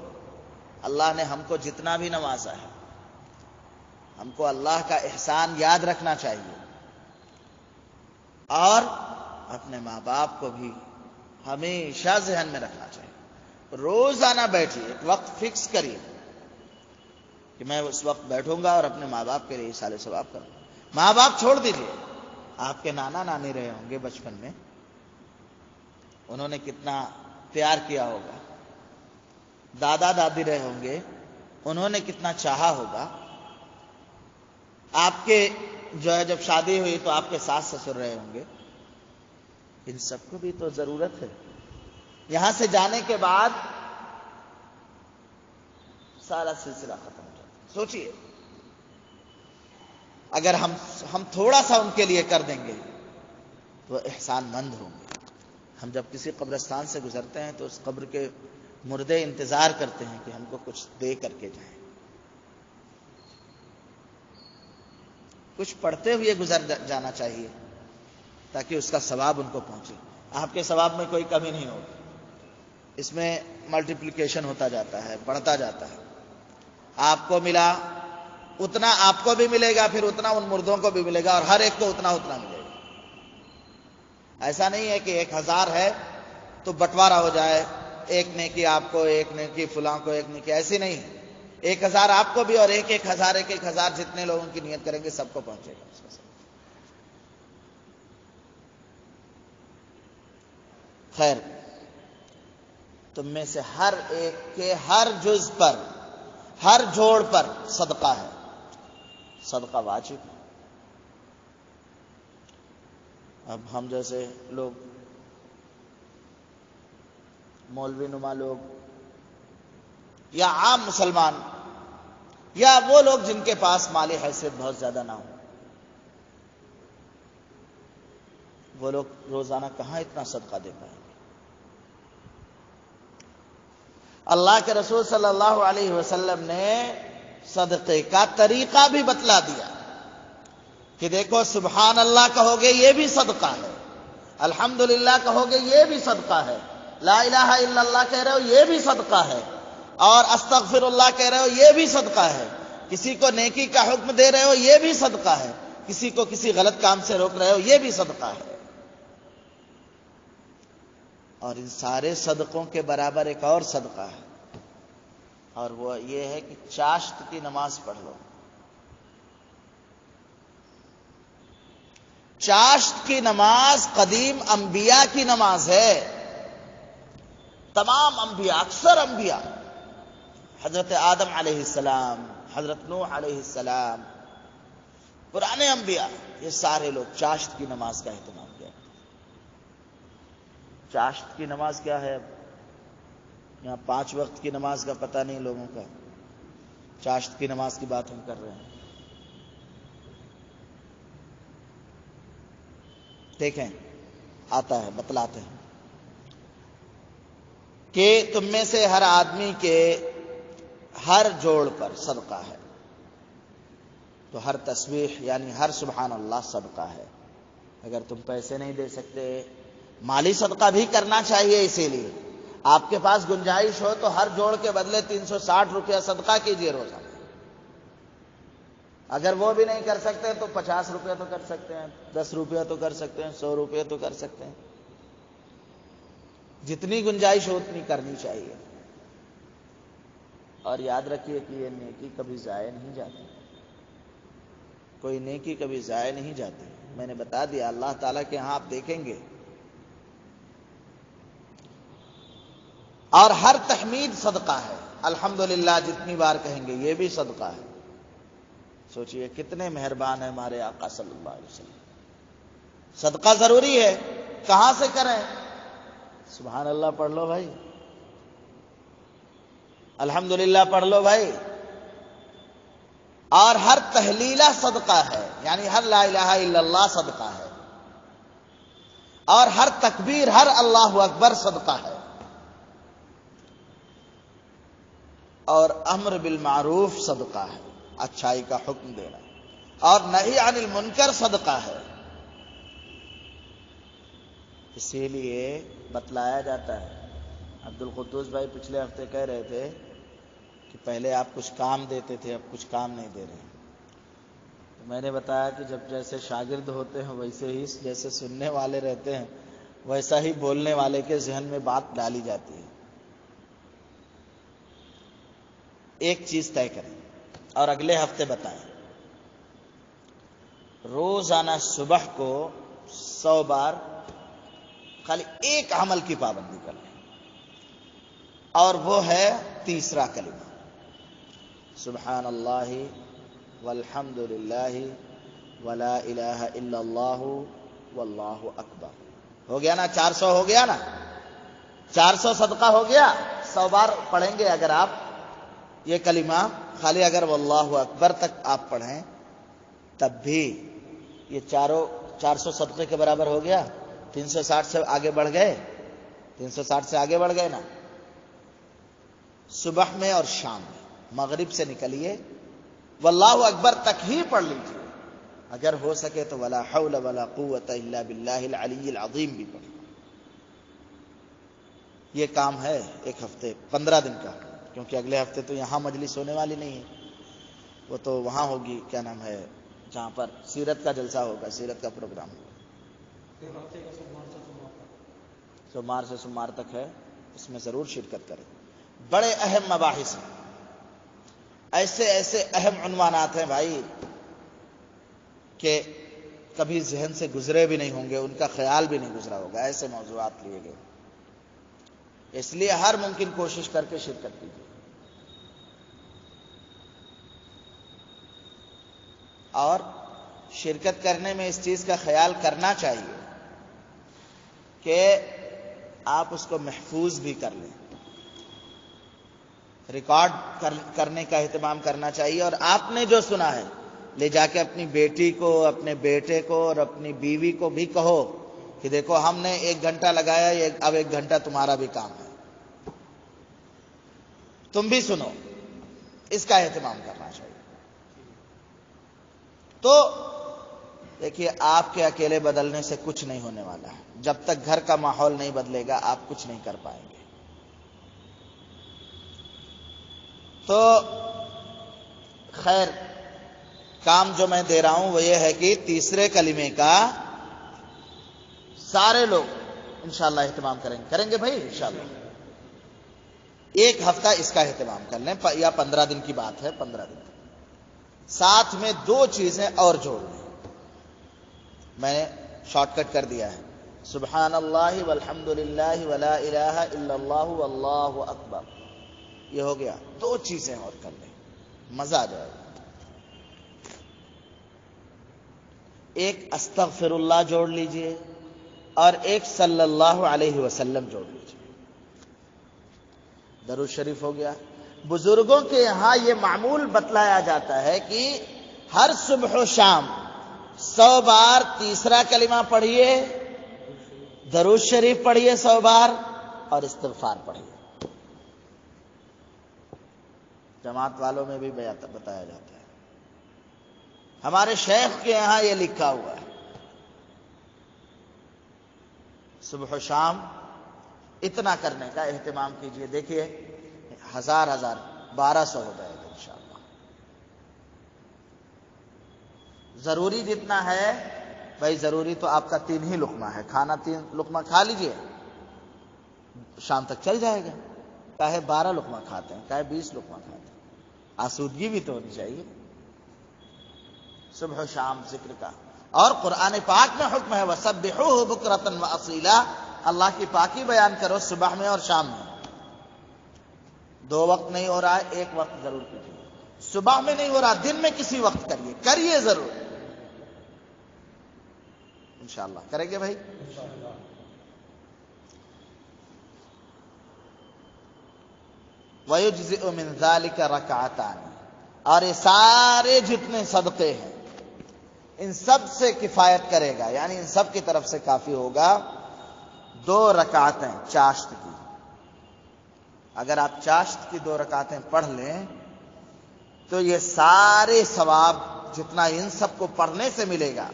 اللہ نے ہم کو جتنا بھی نوازا ہے، ہم کو اللہ کا احسان یاد رکھنا چاہیے، اور اپنے ماں باپ کو بھی ہمیشہ ذہن میں رکھنا چاہیے. روزانہ بیٹھیے، ایک وقت فکس کریے کہ میں اس وقت بیٹھوں گا اور اپنے ماں باپ کے لیے ایصال ثواب کروں گا. ماں باپ چھوڑ دیجیے، آپ کے نانا نانی رہے ہوں گے بچپن میں، انہوں نے کتنا پیار کیا ہوگا. دادا دادی رہے ہوں گے، انہوں نے کتنا چاہا ہوگا. آپ کے جب شادی ہوئی تو آپ کے ساس سسر رہے ہوں گے. ان سب کو بھی تو ضرورت ہے. یہاں سے جانے کے بعد سارا سلسلہ ختم ہو جاتا. سوچئے، اگر ہم تھوڑا سا ان کے لیے کر دیں گے تو احسان مند ہوں گے. ہم جب کسی قبرستان سے گزرتے ہیں تو اس قبر کے مردے انتظار کرتے ہیں کہ ہم کو کچھ دے کر کے جائیں. کچھ پڑھتے ہوئے گزر جانا چاہیے تاکہ اس کا ثواب ان کو پہنچے. آپ کے ثواب میں کوئی کمی نہیں ہوگی، اس میں ملٹیپلیکیشن ہوتا جاتا ہے، بڑھتا جاتا ہے. آپ کو ملا اتنا آپ کو بھی ملے گا، پھر اتنا ان مردوں کو بھی ملے گا، اور ہر ایک کو اتنا ملے گا. ایسا نہیں ہے کہ 1000 ہے تو بٹوارا ہو جائے، ایک نیکی آپ کو، ایک نیکی فلاں کو، ایک نیکی، ایسی نہیں ہے. 1000 آپ کو بھی، اور 1000 جتنے لوگوں کی نیت کریں گے سب کو پہنچے گا. خیر، تم میں سے ہر ایک کے ہر جز پر، ہر جوڑ پر صدقہ ہے، صدقہ واجب ہے۔ اب ہم جیسے لوگ، مولوی نما لوگ یا عام مسلمان یا وہ لوگ جن کے پاس مالی حیثیت بہت زیادہ نہ ہو، وہ لوگ روزانہ کہاں اتنا صدقہ دے پائیں گے؟ اللہ کے رسول صلی اللہ علیہ وسلم نے صدقے کا طریقہ بھی بتلا دیا کہ دیکھو، سبحان اللہ کہو گے یہ بھی صدقہ ہے، الحمدللہ کہو گے یہ بھی صدقہ ہے، لا الہ الا اللہ کہہ رہے ہو یہ بھی صدقہ ہے، اور استغفر اللہ کہہ رہے ہو یہ بھی صدقہ ہے، کسی کو نیکی کا حکم دے رہے ہو یہ بھی صدقہ ہے، کسی کو کسی غلط کام سے روک رہے ہو یہ بھی صدقہ ہے۔ اور ان سارے صدقوں کے برابر ایک اور صدقہ ہے، اور وہ یہ ہے کہ چاشت کی نماز پڑھ لو۔ چاشت کی نماز قدیم انبیاء کی نماز ہے، تمام انبیاء، اکثر انبیاء، حضرت آدم علیہ السلام، حضرت نوح علیہ السلام، پرانے انبیاء، یہ سارے لوگ چاشت کی نماز کا اہتمام کیا۔ چاشت کی نماز کیا ہے؟ اب یہاں 5 وقت کی نماز کا پتہ نہیں لوگوں کا، چاشت کی نماز کی بات ہم کر رہے ہیں۔ دیکھیں، آتا ہے، بتلاتے ہیں کہ تم میں سے ہر آدمی کے ہر جوڑ پر صدقہ ہے، تو ہر تسبیح یعنی ہر سبحان اللہ صدقہ ہے۔ اگر تم پیسے نہیں دے سکتے، مالی صدقہ بھی کرنا چاہیے، اسی لیے آپ کے پاس گنجائش ہو تو ہر جوڑ کے بدلے 360 روپیہ صدقہ کیجیے روزانہ۔ اگر وہ بھی نہیں کر سکتے تو 50 روپیہ تو کر سکتے ہیں، 10 روپیہ تو کر سکتے ہیں، 100 روپیہ تو کر سکتے ہیں، جتنی گنجائش ہو اتنی کرنی چاہیے۔ اور یاد رکھیے کہ یہ نیکی کبھی ضائع نہیں جاتی، کوئی نیکی کبھی ضائع نہیں جاتی۔ میں نے بتا دیا، اللہ تعالیٰ کے ہاں آپ دیکھیں گے، اور ہر تحمید صدقہ ہے، الحمدللہ جتنی بار کہیں گے یہ بھی صدقہ ہے۔ سوچئے کتنے مہربان ہیں ہمارے آقا صلی اللہ علیہ وسلم۔ صدقہ ضروری ہے، کہاں سے کریں؟ سبحان اللہ پڑھ لو بھائی، الحمدللہ پڑھ لو بھائی، اور ہر تحلیلہ صدقہ ہے، یعنی ہر لا الہ الا اللہ صدقہ ہے، اور ہر تکبیر، ہر اللہ اکبر صدقہ ہے، اور امر بالمعروف صدقہ ہے، اچھائی کا حکم دینا، اور نہی عن المنکر صدقہ ہے۔ اسی لیے بتلایا جاتا ہے، عبد القدوس بھائی پچھلے ہفتے کہہ رہے تھے کہ پہلے آپ کچھ کام دیتے تھے، اب کچھ کام نہیں دے رہے۔ تو میں نے بتایا کہ جب جیسے شاگرد ہوتے ہیں ویسے ہی جیسے سننے والے رہتے ہیں ویسا ہی بولنے والے کے ذہن میں بات ڈالی جاتی ہے۔ ایک چیز طے کریں اور اگلے ہفتے بتائیں، روزانہ صبح کو 100 بار خالی ایک عمل کی پابندی کر لیں، اور وہ ہے تیسرا کلمہ، سبحان اللہ والحمد للہ ولا الہ الا اللہ واللہ اکبر۔ ہو گیا نا؟ 400 ہو گیا نا؟ 400 صدقہ ہو گیا۔ 100 بار پڑھیں گے اگر آپ یہ کلمہ، خالی اگر واللہ اکبر تک آپ پڑھیں تب بھی یہ 400 صدقے کے برابر ہو گیا۔ 360 سے آگے بڑھ گئے، 360 سے آگے بڑھ گئے نا۔ صبح میں اور شام میں، مغرب سے نکلیے واللہ اکبر تک ہی پڑھ لیجیے، اگر ہو سکے تو ولا حول ولا قوت الا باللہ العلی العظیم بھی پڑھیں۔ یہ کام ہے ایک ہفتے 15 دن کا، کیونکہ اگلے ہفتے تو یہاں مجلس ہونے والی نہیں ہے، وہ تو وہاں ہوگی، کیا نام ہے، جہاں پر سیرت کا جلسہ ہوگا، سیرت کا پروگرام ہوگا۔ سوموار سے سوموار تک ہے، اس میں ضرور شرکت کریں۔ بڑے اہم مباحث ہیں، ایسے ایسے اہم عنوانات ہیں بھائی کہ کبھی ذہن سے گزرے بھی نہیں ہوں گے، ان کا خیال بھی نہیں گزرا ہوگا، ایسے موضوعات لیے گئے۔ اس لیے ہر ممکن کوشش کر کے شرکت کیجیے. اور شرکت کرنے میں اس چیز کا خیال کرنا چاہیے کہ آپ اس کو محفوظ بھی کر لیں. ریکارڈ کرنے کا اہتمام کرنا چاہیے. اور آپ نے جو سنا ہے لے جا کے اپنی بیٹی کو، اپنے بیٹے کو اور اپنی بیوی کو بھی کہو کہ دیکھو ہم نے 1 گھنٹہ لگایا، اب 1 گھنٹہ تمہارا بھی کام ہے، تم بھی سنو. اس کا اہتمام کرنا چاہیے. تو دیکھیے آپ کے اکیلے بدلنے سے کچھ نہیں ہونے والا ہے. جب تک گھر کا ماحول نہیں بدلے گا آپ کچھ نہیں کر پائیں گے. تو خیر کام جو میں دے رہا ہوں وہ یہ ہے کہ تیسرے کلمے کا سارے لوگ انشاءاللہ اہتمام کریں گے بھائی انشاءاللہ. 1 ہفتہ اس کا اہتمام کر لیں، یا 15 دن کی بات ہے، 15 دن. ساتھ میں 2 چیزیں اور جوڑ لیں. میں نے شارٹ کٹ کر دیا ہے. سبحان اللہ والحمد للہ ولا الہ الا اللہ واللہ اکبر. یہ ہو گیا. 2 چیزیں اور کر لیں، مزہ آ جائے گا. ایک استغفر اللہ جوڑ لیجئے اور ایک صلی اللہ علیہ وسلم جوڑ لیجئے. درود شریف ہو گیا. بزرگوں کے یہاں یہ معمول بتلایا جاتا ہے کہ ہر صبح و شام 100 بار تیسرا کلمہ پڑھیے، درود شریف پڑھیے 100 بار اور استغفار پڑھیے. جماعت والوں میں بھی بتایا جاتا ہے. ہمارے شیخ کے یہاں یہ لکھا ہوا ہے. صبح و شام اتنا کرنے کا اہتمام کیجئے. دیکھیے 1000 1200 ہو جائے گا انشاءاللہ. ضروری جتنا ہے بھائی، ضروری تو آپ کا 3 ہی لقمہ ہے. کھانا 3 لقمہ کھا لیجئے، شام تک چل جائے گا. چاہے 12 لقمہ کھاتے ہیں، چاہے 20 لقمہ کھاتے ہیں، آسودگی بھی تو ہونی چاہیے. صبح و شام ذکر کا. اور قرآن پاک میں حکم ہے وَسَبِّحُوهُ بُكْرَةً وَأَصِيلًا. اللہ کی پاکی بیان کرو صبح میں اور شام میں. 2 وقت نہیں ہو رہا ہے، 1 وقت ضرور کیجیے. صبح میں نہیں ہو رہا، دن میں کسی وقت کریے ضرور. انشاءاللہ کریں گے بھائی. وَيُجْزِئُ مِنْ ذَلِكَ رَكْعَتَانِ. اور یہ سارے جتنے صدقے ہیں ان سب سے کفایت کرے گا، یعنی ان سب کی طرف سے کافی ہوگا 2 رکعتیں چاشت کی. اگر آپ چاشت کی 2 رکعتیں پڑھ لیں تو یہ سارے ثواب جتنا ان سب کو پڑھنے سے ملے گا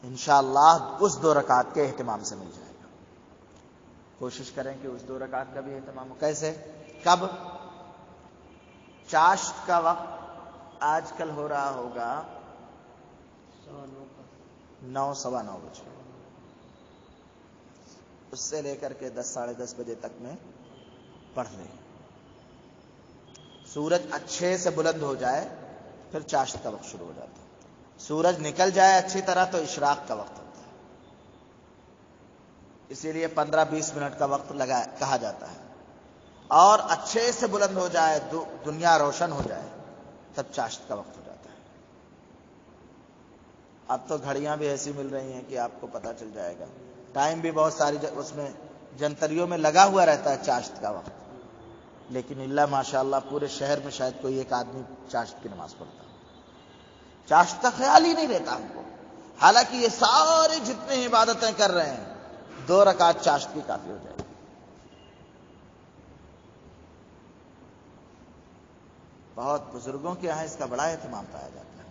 انشاءاللہ اس 2 رکعت کے اہتمام سے مل جائے گا. کوشش کریں کہ اس 2 رکعت کا بھی اہتمام ہو. کیسے؟ کب؟ چاشت کا وقت آج کل ہو رہا ہوگا 9 سوا 9 بجے. اس سے لے کر کے 10 ساڑھے 10 بجے تک میں پڑھ لیں. سورج اچھے سے بلند ہو جائے پھر چاشت کا وقت شروع ہو جاتا ہے. سورج نکل جائے اچھی طرح تو اشراق کا وقت ہوتا ہے. اسی لیے 15-20 منٹ کا وقت کہا جاتا ہے. اور اچھے سے بلند ہو جائے، دنیا روشن ہو جائے تب چاشت کا وقت ہو جاتا ہے. اب تو گھڑیاں بھی ایسی مل رہی ہیں کہ آپ کو پتہ چل جائے گا. ٹائم بھی بہت ساری اس میں جنتریوں میں لگا ہوا رہتا ہے چاشت کا وقت. لیکن اللہ ماشاءاللہ پورے شہر میں شاید کوئی ایک آدمی چاشت کی نماز پڑھتا. چاشت کا خیال ہی نہیں رہتا ہم کو. حالانکہ یہ سارے جتنے عبادتیں کر رہے ہیں 2 رکعت چاشت کی کافی ہو جائے گی. بہت بزرگوں کے یہاں اس کا بڑا اہتمام پایا جاتا ہے.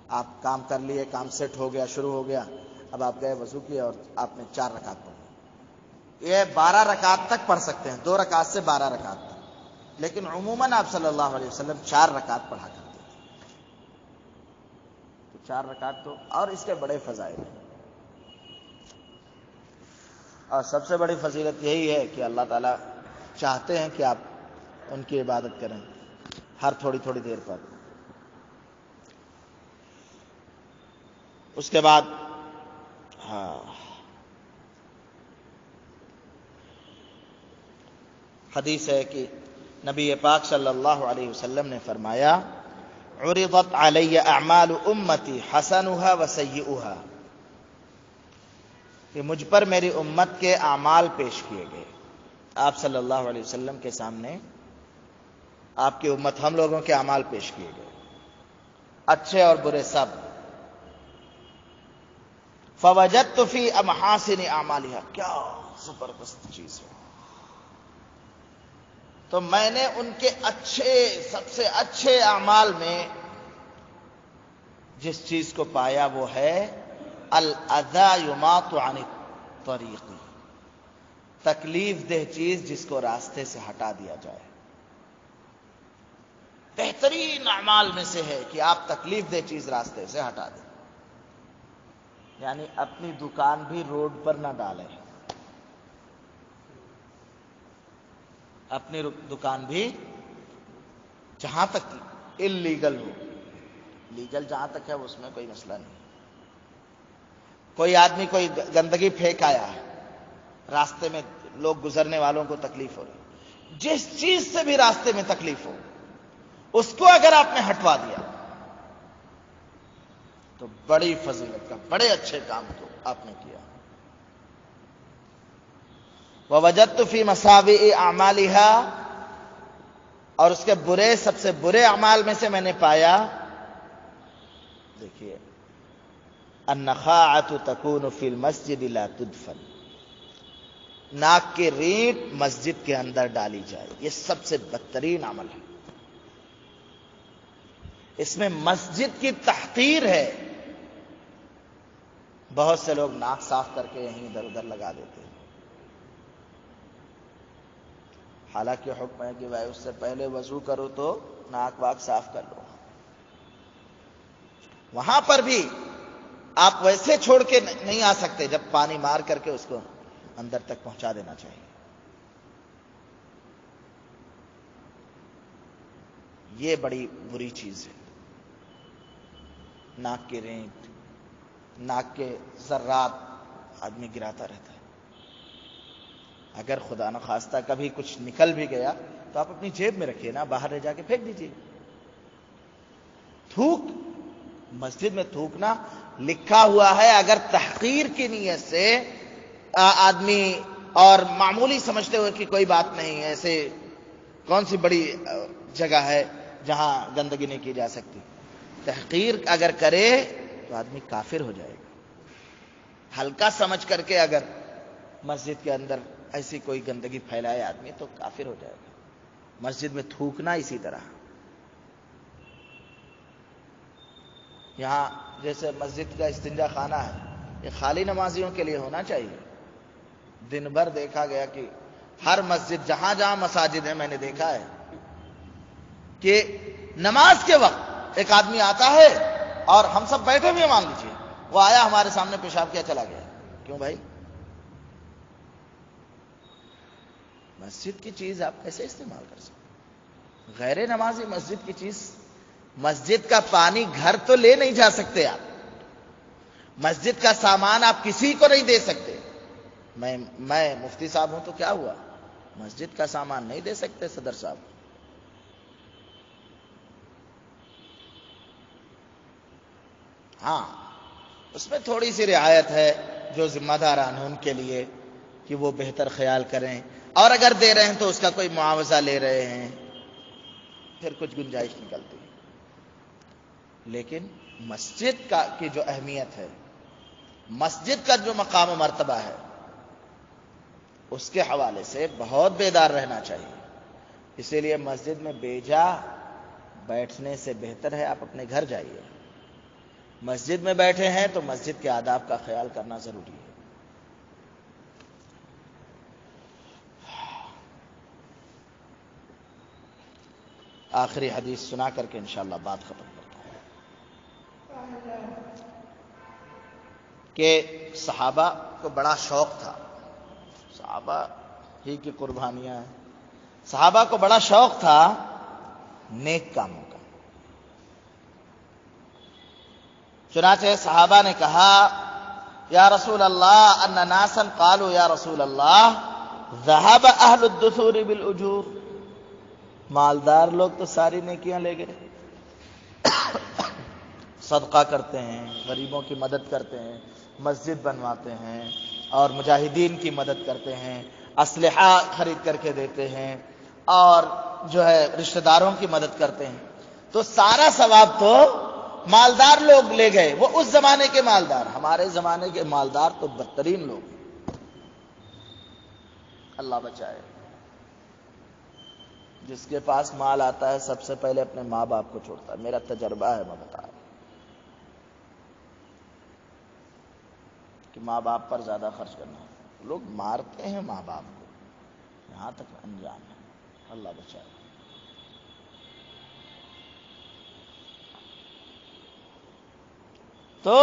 آپ کام کر لیے، کام سیٹ ہو گیا، شروع ہو گیا، اب آپ گئے وضو کیے اور آپ نے 4 رکعت پڑھی. یہ 12 رکعت تک پڑھ سکتے ہیں، 2 رکعت سے 12 رکعت تک. لیکن عموماً آپ صلی اللہ علیہ وسلم 4 رکعت پڑھا کرتے تھے. تو 4 رکعت تو، اور اس کے بڑے فضائل ہیں. اور سب سے بڑی فضیلت یہی ہے کہ اللہ تعالیٰ چاہتے ہیں کہ آپ ان کی عبادت کریں ہر تھوڑی تھوڑی دیر پر. اس کے بعد حدیث ہے کہ نبی پاک صلی اللہ علیہ وسلم نے فرمایا عرضت علی اعمال امتی حسنها وسیئها، کہ مجھ پر میری امت کے اعمال پیش کیے گئے. آپ صلی اللہ علیہ وسلم کے سامنے آپ کی امت ہم لوگوں کے اعمال پیش کیے گئے، اچھے اور برے سب. فوجدت فی محاسن اعمالها، کیا زبردست چیز ہے. تو میں نے ان کے اچھے، سب سے اچھے اعمال میں جس چیز کو پایا وہ ہے الاذى یماط عن الطریق، تکلیف دہ چیز جس کو راستے سے ہٹا دیا جائے. بہترین اعمال میں سے ہے کہ آپ تکلیف دہ چیز راستے سے ہٹا دیں. یعنی اپنی دکان بھی روڈ پر نہ ڈالیں، اپنی دکان بھی جہاں تک اللیگل ہو، لیگل جہاں تک ہے اس میں کوئی مسئلہ نہیں. کوئی آدمی کوئی گندگی پھینک آیا ہے، راستے میں لوگ گزرنے والوں کو تکلیف ہو رہی، جس چیز سے بھی راستے میں تکلیف ہو اس کو اگر آپ نے ہٹوا دیا تو بڑی فضیلت کا، بڑے اچھے کام کو آپ نے کیا. ووجدت فی مساوئ اعمالها، اور اس کے برے، سب سے برے اعمال میں سے میں نے پایا، دیکھیے، النخاعۃ تکون فی المسجد لا تدفن، ناک کی رینٹ مسجد کے اندر ڈالی جائے. یہ سب سے بدترین عمل ہے. اس میں مسجد کی تحقیر ہے. بہت سے لوگ ناک صاف کر کے یہیں ادھر ادھر لگا دیتے ہیں، حالانکہ حکم ہے کہ بھائی اس سے پہلے وضو کرو تو ناک واک صاف کر لو. وہاں پر بھی آپ ویسے چھوڑ کے نہیں آ سکتے، جب پانی مار کر کے اس کو اندر تک پہنچا دینا چاہیے. یہ بڑی بری چیز ہے. ناک کی رینٹ، ناک کے ذرات آدمی گراتا رہتا ہے. اگر خدا نخواستہ کبھی کچھ نکل بھی گیا تو آپ اپنی جیب میں رکھیے نا، باہر لے جا کے پھینک دیجیے. تھوک، مسجد میں تھوکنا لکھا ہوا ہے. اگر تحقیر کی نیت سے آدمی اور معمولی سمجھتے ہوئے کہ کوئی بات نہیں، ایسے کون سی بڑی جگہ ہے جہاں گندگی نہیں کی جا سکتی، تحقیر اگر کرے تو آدمی کافر ہو جائے گا. ہلکا سمجھ کر کے اگر مسجد کے اندر ایسی کوئی گندگی پھیلائے آدمی تو کافر ہو جائے گا. مسجد میں تھوکنا اسی طرح. یہاں جیسے مسجد کا استنجا خانہ ہے، یہ خالی نمازیوں کے لیے ہونا چاہیے. دن بھر دیکھا گیا کہ ہر مسجد، جہاں جہاں مساجد ہیں، میں نے دیکھا ہے کہ نماز کے وقت ایک آدمی آتا ہے اور ہم سب بیٹھے ہوئے، مان لیجیے وہ آیا ہمارے سامنے پیشاب کیا چلا گیا. کیوں بھائی؟ مسجد کی چیز آپ کیسے استعمال کر سکتے؟ غیر نمازی مسجد کی چیز، مسجد کا پانی گھر تو لے نہیں جا سکتے آپ، مسجد کا سامان آپ کسی کو نہیں دے سکتے. میں مفتی صاحب ہوں تو کیا ہوا، مسجد کا سامان نہیں دے سکتے صدر صاحب. ہاں، اس میں تھوڑی سی رعایت ہے جو ذمہ داران ہیں ان کے لیے کہ وہ بہتر خیال کریں، اور اگر دے رہے ہیں تو اس کا کوئی معاوضہ لے رہے ہیں، پھر کچھ گنجائش نکلتی ہے. لیکن مسجد کا کی جو اہمیت ہے، مسجد کا جو مقام و مرتبہ ہے، اس کے حوالے سے بہت بیدار رہنا چاہیے. اسی لیے مسجد میں بیجا بیٹھنے سے بہتر ہے آپ اپنے گھر جائیے. مسجد میں بیٹھے ہیں تو مسجد کے آداب کا خیال کرنا ضروری ہے. آخری حدیث سنا کر کے انشاءاللہ بات ختم کرتا ہوں کہ صحابہ کو بڑا شوق تھا، صحابہ ہی کی قربانیاں ہیں، صحابہ کو بڑا شوق تھا نیک کاموں کا. چنانچہ صحابہ نے کہا یا رسول اللہ ان ناسا قالوا یا رسول اللہ ذهب اہل الدثور بالاجور، مالدار لوگ تو ساری نیکیاں لے گئے، صدقہ کرتے ہیں، غریبوں کی مدد کرتے ہیں، مسجد بنواتے ہیں اور مجاہدین کی مدد کرتے ہیں، اسلحہ خرید کر کے دیتے ہیں اور جو ہے رشتہ داروں کی مدد کرتے ہیں، تو سارا ثواب تو مالدار لوگ لے گئے، وہ اس زمانے کے مالدار۔ ہمارے زمانے کے مالدار تو بدترین لوگ، اللہ بچائے۔ جس کے پاس مال آتا ہے سب سے پہلے اپنے ماں باپ کو چھوڑتا ہے، میرا تجربہ ہے، میں بتا رہا ہوں کہ ماں باپ پر زیادہ خرچ کرنا ہے، لوگ مارتے ہیں ماں باپ کو، یہاں تک انجام ہے، اللہ بچائے۔ تو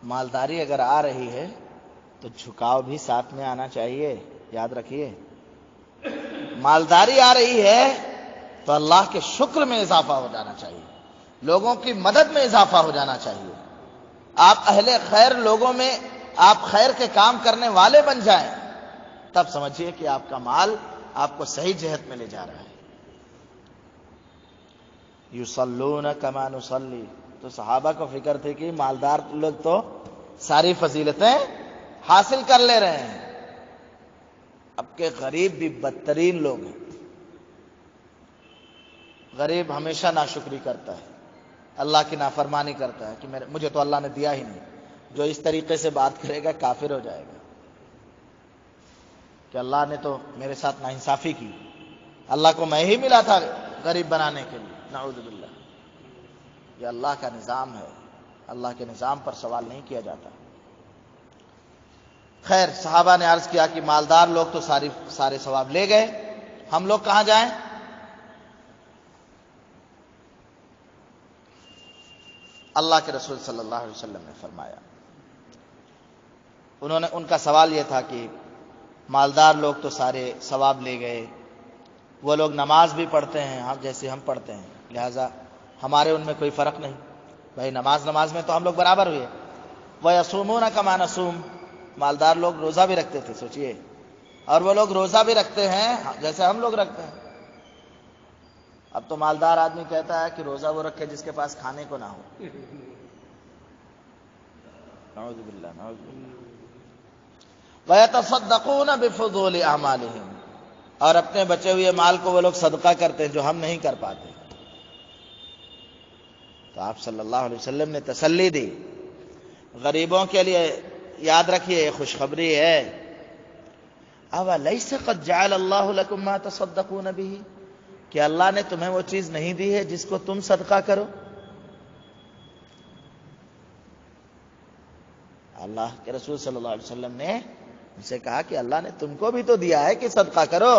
مالداری اگر آ رہی ہے تو جھکاؤ بھی ساتھ میں آنا چاہیے، یاد رکھیے، مالداری آ رہی ہے تو اللہ کے شکر میں اضافہ ہو جانا چاہیے، لوگوں کی مدد میں اضافہ ہو جانا چاہیے، آپ اہل خیر لوگوں میں آپ خیر کے کام کرنے والے بن جائیں، تب سمجھیے کہ آپ کا مال آپ کو صحیح جہت میں لے جا رہا ہے۔ یصلون کما نصلی، تو صحابہ کو فکر تھی کہ مالدار لوگ تو ساری فضیلتیں حاصل کر لے رہے ہیں، اب کے غریب بھی بدترین لوگ ہیں۔ غریب ہمیشہ ناشکری کرتا ہے، اللہ کی نافرمانی کرتا ہے کہ مجھے تو اللہ نے دیا ہی نہیں، جو اس طریقے سے بات کرے گا کافر ہو جائے گا کہ اللہ نے تو میرے ساتھ ناانصافی کی، اللہ کو میں ہی ملا تھا غریب بنانے کے لیے، نعوذ باللہ۔ یہ اللہ کا نظام ہے، اللہ کے نظام پر سوال نہیں کیا جاتا۔ خیر، صحابہ نے عرض کیا کہ مالدار لوگ تو سارے ثواب لے گئے، ہم لوگ کہاں جائیں؟ اللہ کے رسول صلی اللہ علیہ وسلم نے فرمایا، ان کا سوال یہ تھا کہ مالدار لوگ تو سارے ثواب لے گئے، وہ لوگ نماز بھی پڑھتے ہیں ہم جیسے ہم پڑھتے ہیں، لہذا ہمارے ان میں کوئی فرق نہیں، بھائی نماز میں تو ہم لوگ برابر ہوئے۔ وَيَصُومُونَ كَمَا نَصُومُ، مالدار لوگ روزہ بھی رکھتے تھے، سوچئے، اور وہ لوگ روزہ بھی رکھتے ہیں جیسے ہم لوگ رکھتے ہیں۔ اب تو مالدار آدمی کہتا ہے کہ روزہ وہ رکھے جس کے پاس کھانے کو نہ ہو، نعوذ باللہ نعوذ باللہ۔ وَيَتَصَدَّقُونَ بِفُضُولِ أَعْمَالِهِمْ، اور اپنے بچے ہوئے مال کو وہ لوگ صدقہ کرتے ہیں جو ہم نہیں کر پاتے۔ تو آپ صلی اللہ علیہ وسلم نے تسلی دی، غریبوں کے لیے یاد رکھیے یہ خوشخبری ہے، أَوَلَيْسَ قَدْ جَعَلَ اللَّهُ لَكُمْ مَا تَصَدَّقُونَ بِهِ، کہ اللہ نے تمہیں وہ چیز نہیں دی ہے جس کو تم صدقہ کرو؟ اللہ کے رسول صلی اللہ علیہ وسلم نے ان سے کہا کہ اللہ نے تم کو بھی تو دیا ہے کہ صدقہ کرو۔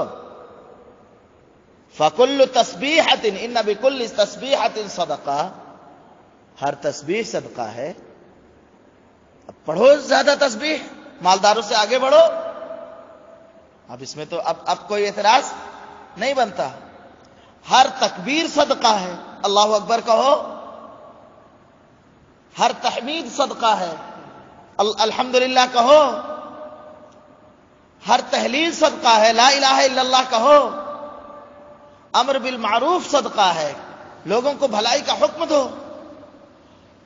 فَكُلُّ تَسْبِيحَةٍ إِنَّ بِكُلِّ تَسْبِيحَةٍ صَدَقَةٍ، ہر تسبیح صدقہ ہے۔ اب پڑھو زیادہ تسبیح، مالداروں سے آگے بڑھو، اب اس میں تو اب کوئی اعتراض نہیں بنتا۔ ہر تکبیر صدقہ ہے، اللہ اکبر کہو، ہر تحمید صدقہ ہے، الحمدللہ کہو، ہر تحلیل صدقہ ہے، لا الہ الا اللہ کہو، امر بالمعروف صدقہ ہے، لوگوں کو بھلائی کا حکم دو،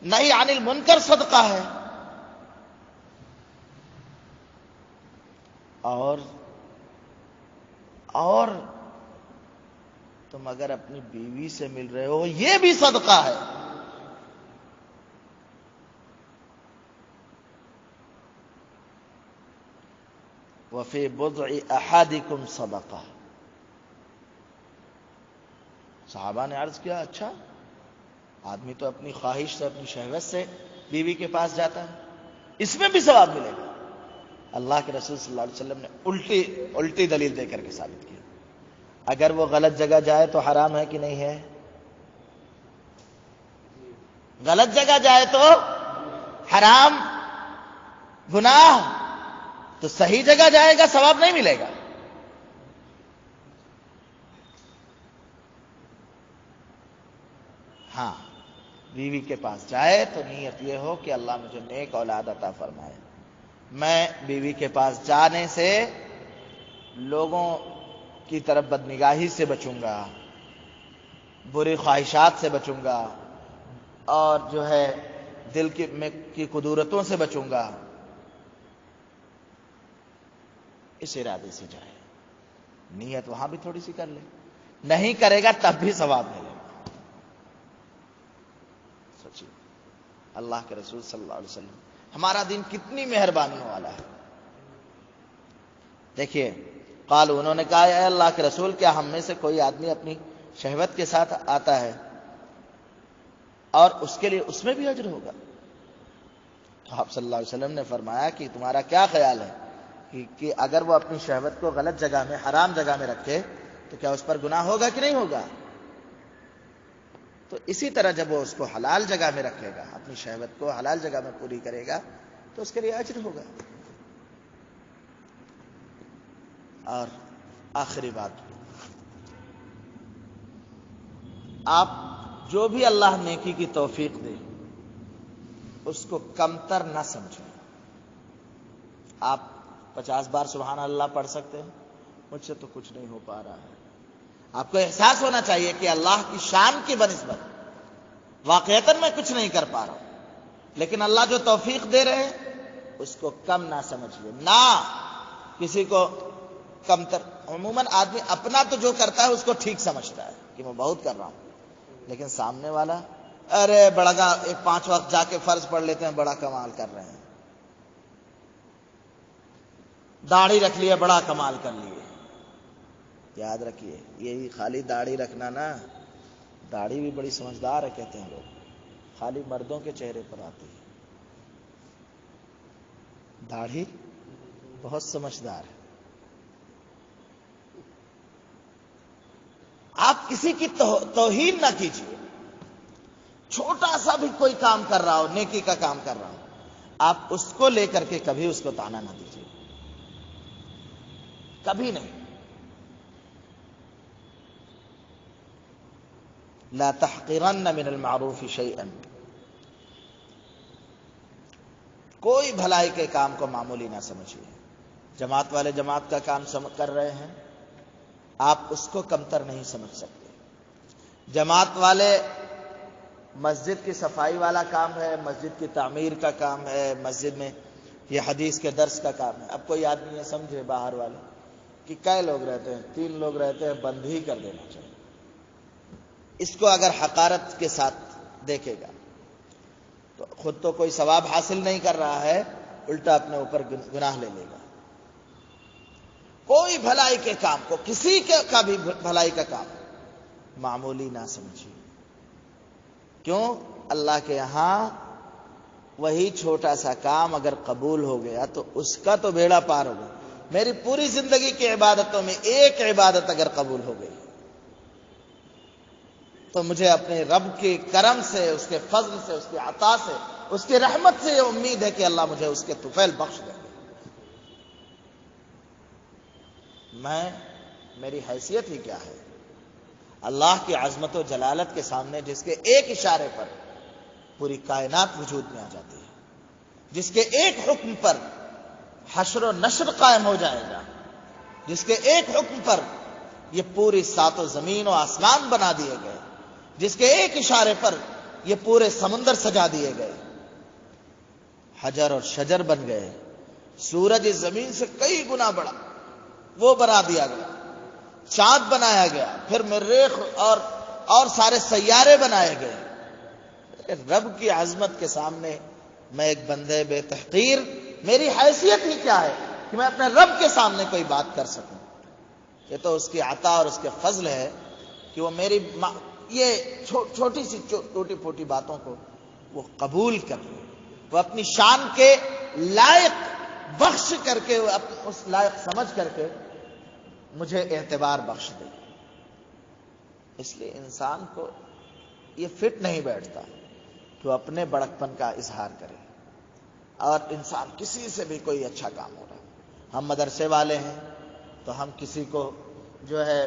نہی عن المنکر صدقہ ہے، اور تم اگر اپنی بیوی سے مل رہے ہو یہ بھی صدقہ ہے۔ وفی بضع احدکم صدقہ، صحابہ نے عرض کیا اچھا، آدمی تو اپنی خواہش سے اپنی شہوت سے بیوی کے پاس جاتا ہے، اس میں بھی ثواب ملے گا؟ اللہ کے رسول صلی اللہ علیہ وسلم نے الٹی دلیل دے کر کے ثابت کیا، اگر وہ غلط جگہ جائے تو حرام ہے کہ نہیں ہے؟ غلط جگہ جائے تو حرام، گناہ، تو صحیح جگہ جائے گا ثواب نہیں ملے گا۔ ہاں، بیوی کے پاس جائے تو نیت یہ ہو کہ اللہ مجھے نیک اولاد عطا فرمائے، میں بیوی کے پاس جانے سے لوگوں کی طرف بدنگاہی سے بچوں گا، بری خواہشات سے بچوں گا، اور جو ہے دل کی قدورتوں سے بچوں گا، اس ارادے سے جائے. نیت وہاں بھی تھوڑی سی کر لے، نہیں کرے گا تب بھی ثواب ملے گا. سوچیے اللہ کے رسول صلی اللہ علیہ وسلم، ہمارا دین کتنی مہربانیوں والا ہے. دیکھیے قالوا، انہوں نے کہا اے اللہ کے رسول، کیا ہم میں سے کوئی آدمی اپنی شہوت کے ساتھ آتا ہے اور اس کے لیے اس میں بھی اجر ہوگا؟ تو آپ صلی اللہ علیہ وسلم نے فرمایا کہ تمہارا کیا خیال ہے کہ اگر وہ اپنی شہوت کو غلط جگہ میں، حرام جگہ میں رکھے تو کیا اس پر گناہ ہوگا کہ نہیں ہوگا؟ تو اسی طرح جب وہ اس کو حلال جگہ میں رکھے گا، اپنی شہوت کو حلال جگہ میں پوری کرے گا تو اس کے لیے اجر ہوگا. اور آخری بات، آپ جو بھی اللہ نیکی کی توفیق دے اس کو کمتر نہ سمجھیں. آپ 50 بار سبحان اللہ پڑھ سکتے ہیں، مجھ سے تو کچھ نہیں ہو پا رہا ہے. آپ کو احساس ہونا چاہیے کہ اللہ کی شان کی بنسبت واقعتاً میں کچھ نہیں کر پا رہا ہوں، لیکن اللہ جو توفیق دے رہے ہیں اس کو کم نہ سمجھیے، نہ کسی کو کمتر. عموماً آدمی اپنا تو جو کرتا ہے اس کو ٹھیک سمجھتا ہے کہ میں بہت کر رہا ہوں، لیکن سامنے والا ارے بڑا گا، ایک 5 وقت جا کے فرض پڑھ لیتے ہیں، بڑا کمال کر رہے ہیں. داڑھی رکھ لیے، بڑا کمال کر لیے. یاد رکھیے یہی خالی داڑھی رکھنا نا، داڑھی بھی بڑی سمجھدار ہے کہتے ہیں لوگ، خالی مردوں کے چہرے پر آتی ہے. داڑھی بہت سمجھدار ہے. آپ کسی کی توہین نہ کیجیے. چھوٹا سا بھی کوئی کام کر رہا ہو، نیکی کا کام کر رہا ہو، آپ اس کو لے کر کے کبھی اس کو تانا نہ دیجیے، کبھی نہیں. لا تحقرن من المعروف شیئا، کوئی بھلائی کے کام کو معمولی نہ سمجھیے. جماعت والے جماعت کا کام کر رہے ہیں، آپ اس کو کمتر نہیں سمجھ سکتے. جماعت والے مسجد کی صفائی والا کام ہے، مسجد کی تعمیر کا کام ہے، مسجد میں یہ حدیث کے درس کا کام ہے. اب کوئی آدمی یہ سمجھے باہر والے کہ کئی لوگ رہتے ہیں، 3 لوگ رہتے ہیں، بند ہی کر دینا چاہیے. اس کو اگر حقارت کے ساتھ دیکھے گا تو خود تو کوئی ثواب حاصل نہیں کر رہا ہے، الٹا اپنے اوپر گناہ لے لے گا. کوئی بھلائی کے کام کو، کسی کا بھی بھلائی کا کام معمولی نہ سمجھیے. کیوں؟ اللہ کے یہاں وہی چھوٹا سا کام اگر قبول ہو گیا تو اس کا تو بیڑا پار ہو گیا. میری پوری زندگی کی عبادتوں میں ایک عبادت اگر قبول ہو گئی تو مجھے اپنے رب کے کرم سے، اس کے فضل سے، اس کی عطا سے، اس کی رحمت سے یہ امید ہے کہ اللہ مجھے اس کے طفیل بخش دے گا. میری حیثیت ہی کیا ہے اللہ کی عظمت و جلالت کے سامنے، جس کے ایک اشارے پر پوری کائنات وجود میں آ جاتی ہے، جس کے ایک حکم پر حشر و نشر قائم ہو جائے گا، جس کے ایک حکم پر یہ پوری 7 زمین و آسمان بنا دیے گئے، جس کے ایک اشارے پر یہ پورے سمندر سجا دیے گئے، حجر اور شجر بن گئے، سورج اس زمین سے کئی گنا بڑا وہ بنا دیا گیا، چاند بنایا گیا، پھر مریخ اور سارے سیارے بنائے گئے. رب کی عظمت کے سامنے میں ایک بندے بے تحقیر، میری حیثیت ہی کیا ہے کہ میں اپنے رب کے سامنے کوئی بات کر سکوں. یہ تو اس کی عطا اور اس کے فضل ہے کہ وہ میری یہ چھوٹی سی ٹوٹی پھوٹی باتوں کو وہ قبول کر لے، وہ اپنی شان کے لائق بخش کر کے، اس لائق سمجھ کر کے مجھے اعتبار بخش دے. اس لیے انسان کو یہ فٹ نہیں بیٹھتا کہ وہ اپنے بڑکپن کا اظہار کرے، اور انسان کسی سے بھی کوئی اچھا کام ہو رہا ہے. ہم مدرسے والے ہیں تو ہم کسی کو جو ہے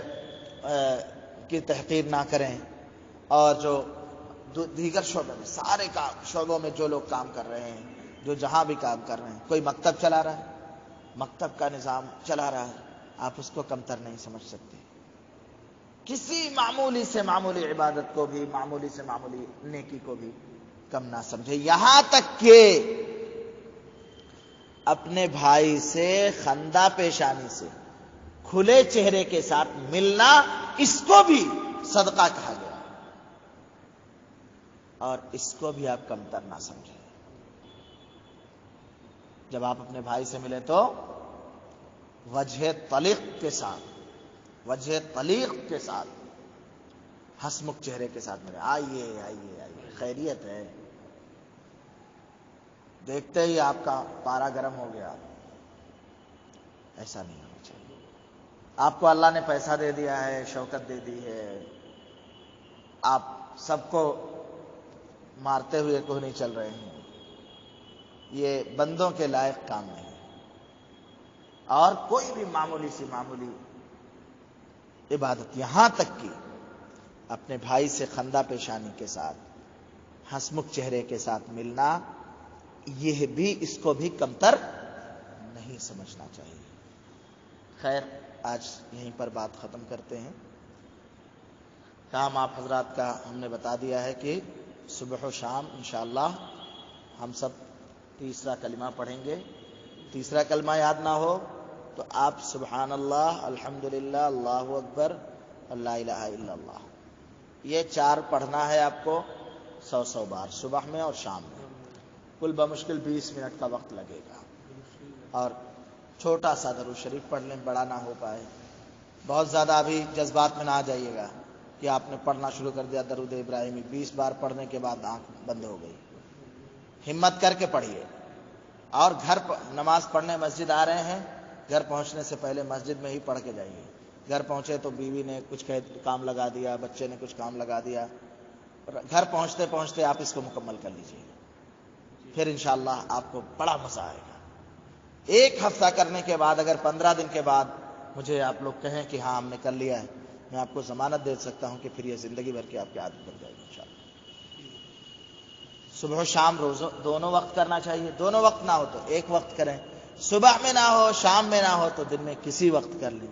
کی تحقیر نہ کریں، اور جو دیگر شعبوں میں، سارے شعبوں میں جو لوگ کام کر رہے ہیں، جو جہاں بھی کام کر رہے ہیں، کوئی مکتب چلا رہا ہے، مکتب کا نظام چلا رہا ہے، آپ اس کو کمتر نہیں سمجھ سکتے. کسی معمولی سے معمولی عبادت کو بھی، معمولی سے معمولی نیکی کو بھی کم نہ سمجھے. یہاں تک کہ اپنے بھائی سے خندہ پیشانی سے کھلے چہرے کے ساتھ ملنا، اس کو بھی صدقہ کہا گیا، اور اس کو بھی آپ کمتر نہ سمجھیں. جب آپ اپنے بھائی سے ملے تو وجہ طلیق کے ساتھ، وجہ طلیق کے ساتھ، ہنسمکھ چہرے کے ساتھ ملے. آئیے آئیے آئیے، خیریت ہے. دیکھتے ہی آپ کا پارا گرم ہو گیا. ایسا نہیں ہونا چاہیے. آپ کو اللہ نے پیسہ دے دیا ہے، شوکت دے دی ہے، آپ سب کو مارتے ہوئے کوئی نہیں چل رہے ہیں. یہ بندوں کے لائق کام نہیں. اور کوئی بھی معمولی سی معمولی عبادت، یہاں تک کہ اپنے بھائی سے خندہ پیشانی کے ساتھ، ہنسمکھ چہرے کے ساتھ ملنا، یہ بھی، اس کو بھی کمتر نہیں سمجھنا چاہیے. خیر، آج یہیں پر بات ختم کرتے ہیں. کام آپ حضرات کا ہم نے بتا دیا ہے کہ صبح و شام انشاءاللہ ہم سب تیسرا کلمہ پڑھیں گے. تیسرا کلمہ یاد نہ ہو تو آپ سبحان اللہ، الحمدللہ، اللہ اکبر، لا الہ الا اللہ، یہ 4 پڑھنا ہے آپ کو 100 بار، صبح میں اور شام میں. کل بمشکل 20 منٹ کا وقت لگے گا. اور چھوٹا سا درود شریف پڑھ لیں، بڑا نہ ہو پائے. بہت زیادہ ابھی جذبات میں نہ آ جائیے گا کہ آپ نے پڑھنا شروع کر دیا درود ابراہیمی، 20 بار پڑھنے کے بعد آنکھ بند ہو گئی. ہمت کر کے پڑھیے. اور گھر نماز پڑھنے مسجد آ رہے ہیں، گھر پہنچنے سے پہلے مسجد میں ہی پڑھ کے جائیے. گھر پہنچے تو بیوی نے کچھ کام لگا دیا، بچے نے کچھ کام لگا دیا، گھر پہنچتے پہنچتے آپ اس کو مکمل کر لیجیے. پھر انشاءاللہ آپ کو بڑا مزہ آئے گا. 1 ہفتہ کرنے کے بعد، اگر 15 دن کے بعد مجھے آپ لوگ کہیں کہ ہاں ہم نے کر لیا ہے، میں آپ کو ضمانت دے سکتا ہوں کہ پھر یہ زندگی بھر کی آپ کی عادت بن جائے گی انشاءاللہ. صبح و شام روز دونوں وقت کرنا چاہیے. دونوں وقت نہ ہو تو 1 وقت کریں. صبح میں نہ ہو، شام میں نہ ہو تو دن میں کسی وقت کر لیں،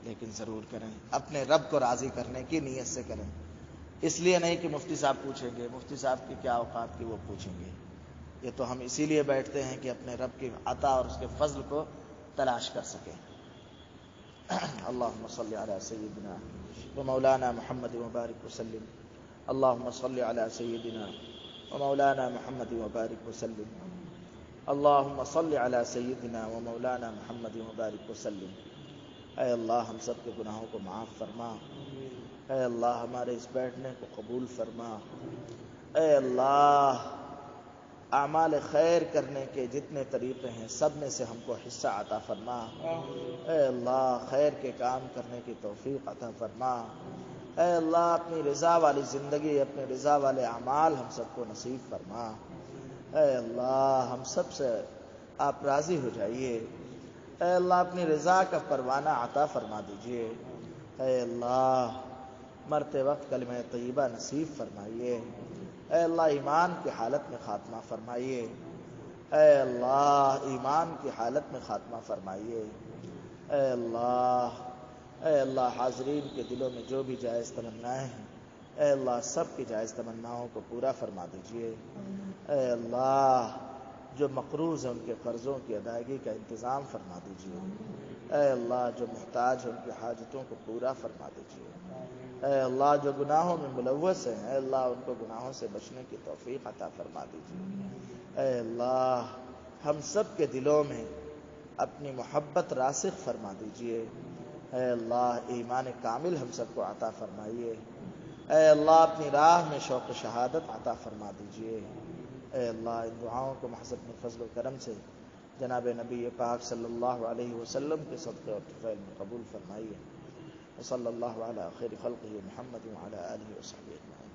لیکن ضرور کریں. اپنے رب کو راضی کرنے کی نیت سے کریں. اس لیے نہیں کہ مفتی صاحب پوچھیں گے، مفتی صاحب کی کیا اوقات کی وہ پوچھیں گے. یہ تو ہم اسی لیے بیٹھتے ہیں کہ اپنے رب کی عطا اور اس کے فضل کو تلاش کر سکیں. اللہم صلی علی سیدنا و مولانا محمد وبارک وسلم. اللہم صلی علی سیدنا و مولانا محمد وبارک وسلم. اللہم صلی علی سیدنا و مولانا محمد وبارک وسلم. اے اللہ ہم سب کے گناہوں کو معاف فرما. اے اللہ ہمارے اس بیٹھنے کو قبول فرما. اے اللہ اعمال خیر کرنے کے جتنے طریقے ہیں سب میں سے ہم کو حصہ عطا فرما. اے اللہ خیر کے کام کرنے کی توفیق عطا فرما. اے اللہ اپنی رضا والی زندگی، اپنے رضا والے اعمال ہم سب کو نصیب فرما. اے اللہ ہم سب سے آپ راضی ہو جائیے. اے اللہ اپنی رضا کا پروانہ عطا فرما دیجئے. اے اللہ مرتے وقت کلمہ طیبہ نصیب فرمائیے. اے اللہ ایمان کی حالت میں خاتمہ فرمائیے. اے اللہ ایمان کی حالت میں خاتمہ فرمائیے. اے اللہ حاضرین کے دلوں میں جو بھی جائز تمنائیں ہیں، اے اللہ سب کی جائز تمناؤں کو پورا فرما دیجئے. اے اللہ جو مقروض ہیں ان کے قرضوں کی ادائیگی کا انتظام فرما دیجئے. اے اللہ جو محتاج ہیں ان کی حاجتوں کو پورا فرما دیجئے. اے اللہ جو گناہوں میں ملوث ہیں، اے اللہ ان کو گناہوں سے بچنے کی توفیق عطا فرما دیجئے. اے اللہ ہم سب کے دلوں میں اپنی محبت راسخ فرما دیجئے. اے اللہ ایمان کامل ہم سب کو عطا فرمائیے. اے اللہ اپنی راہ میں شوق شہادت عطا فرما دیجئے. اے اللہ ان دعاؤں کو محض اپنے فضل و کرم سے جناب نبی پاک صلی اللہ علیہ وسلم کے صدقے اور طفیل میں قبول فرمائیے. وصلی اللہ علی خیر خلقہ محمد وعلی آلہ وصحبہ اجمعین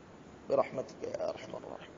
برحمتک یا ارحم الراحمین.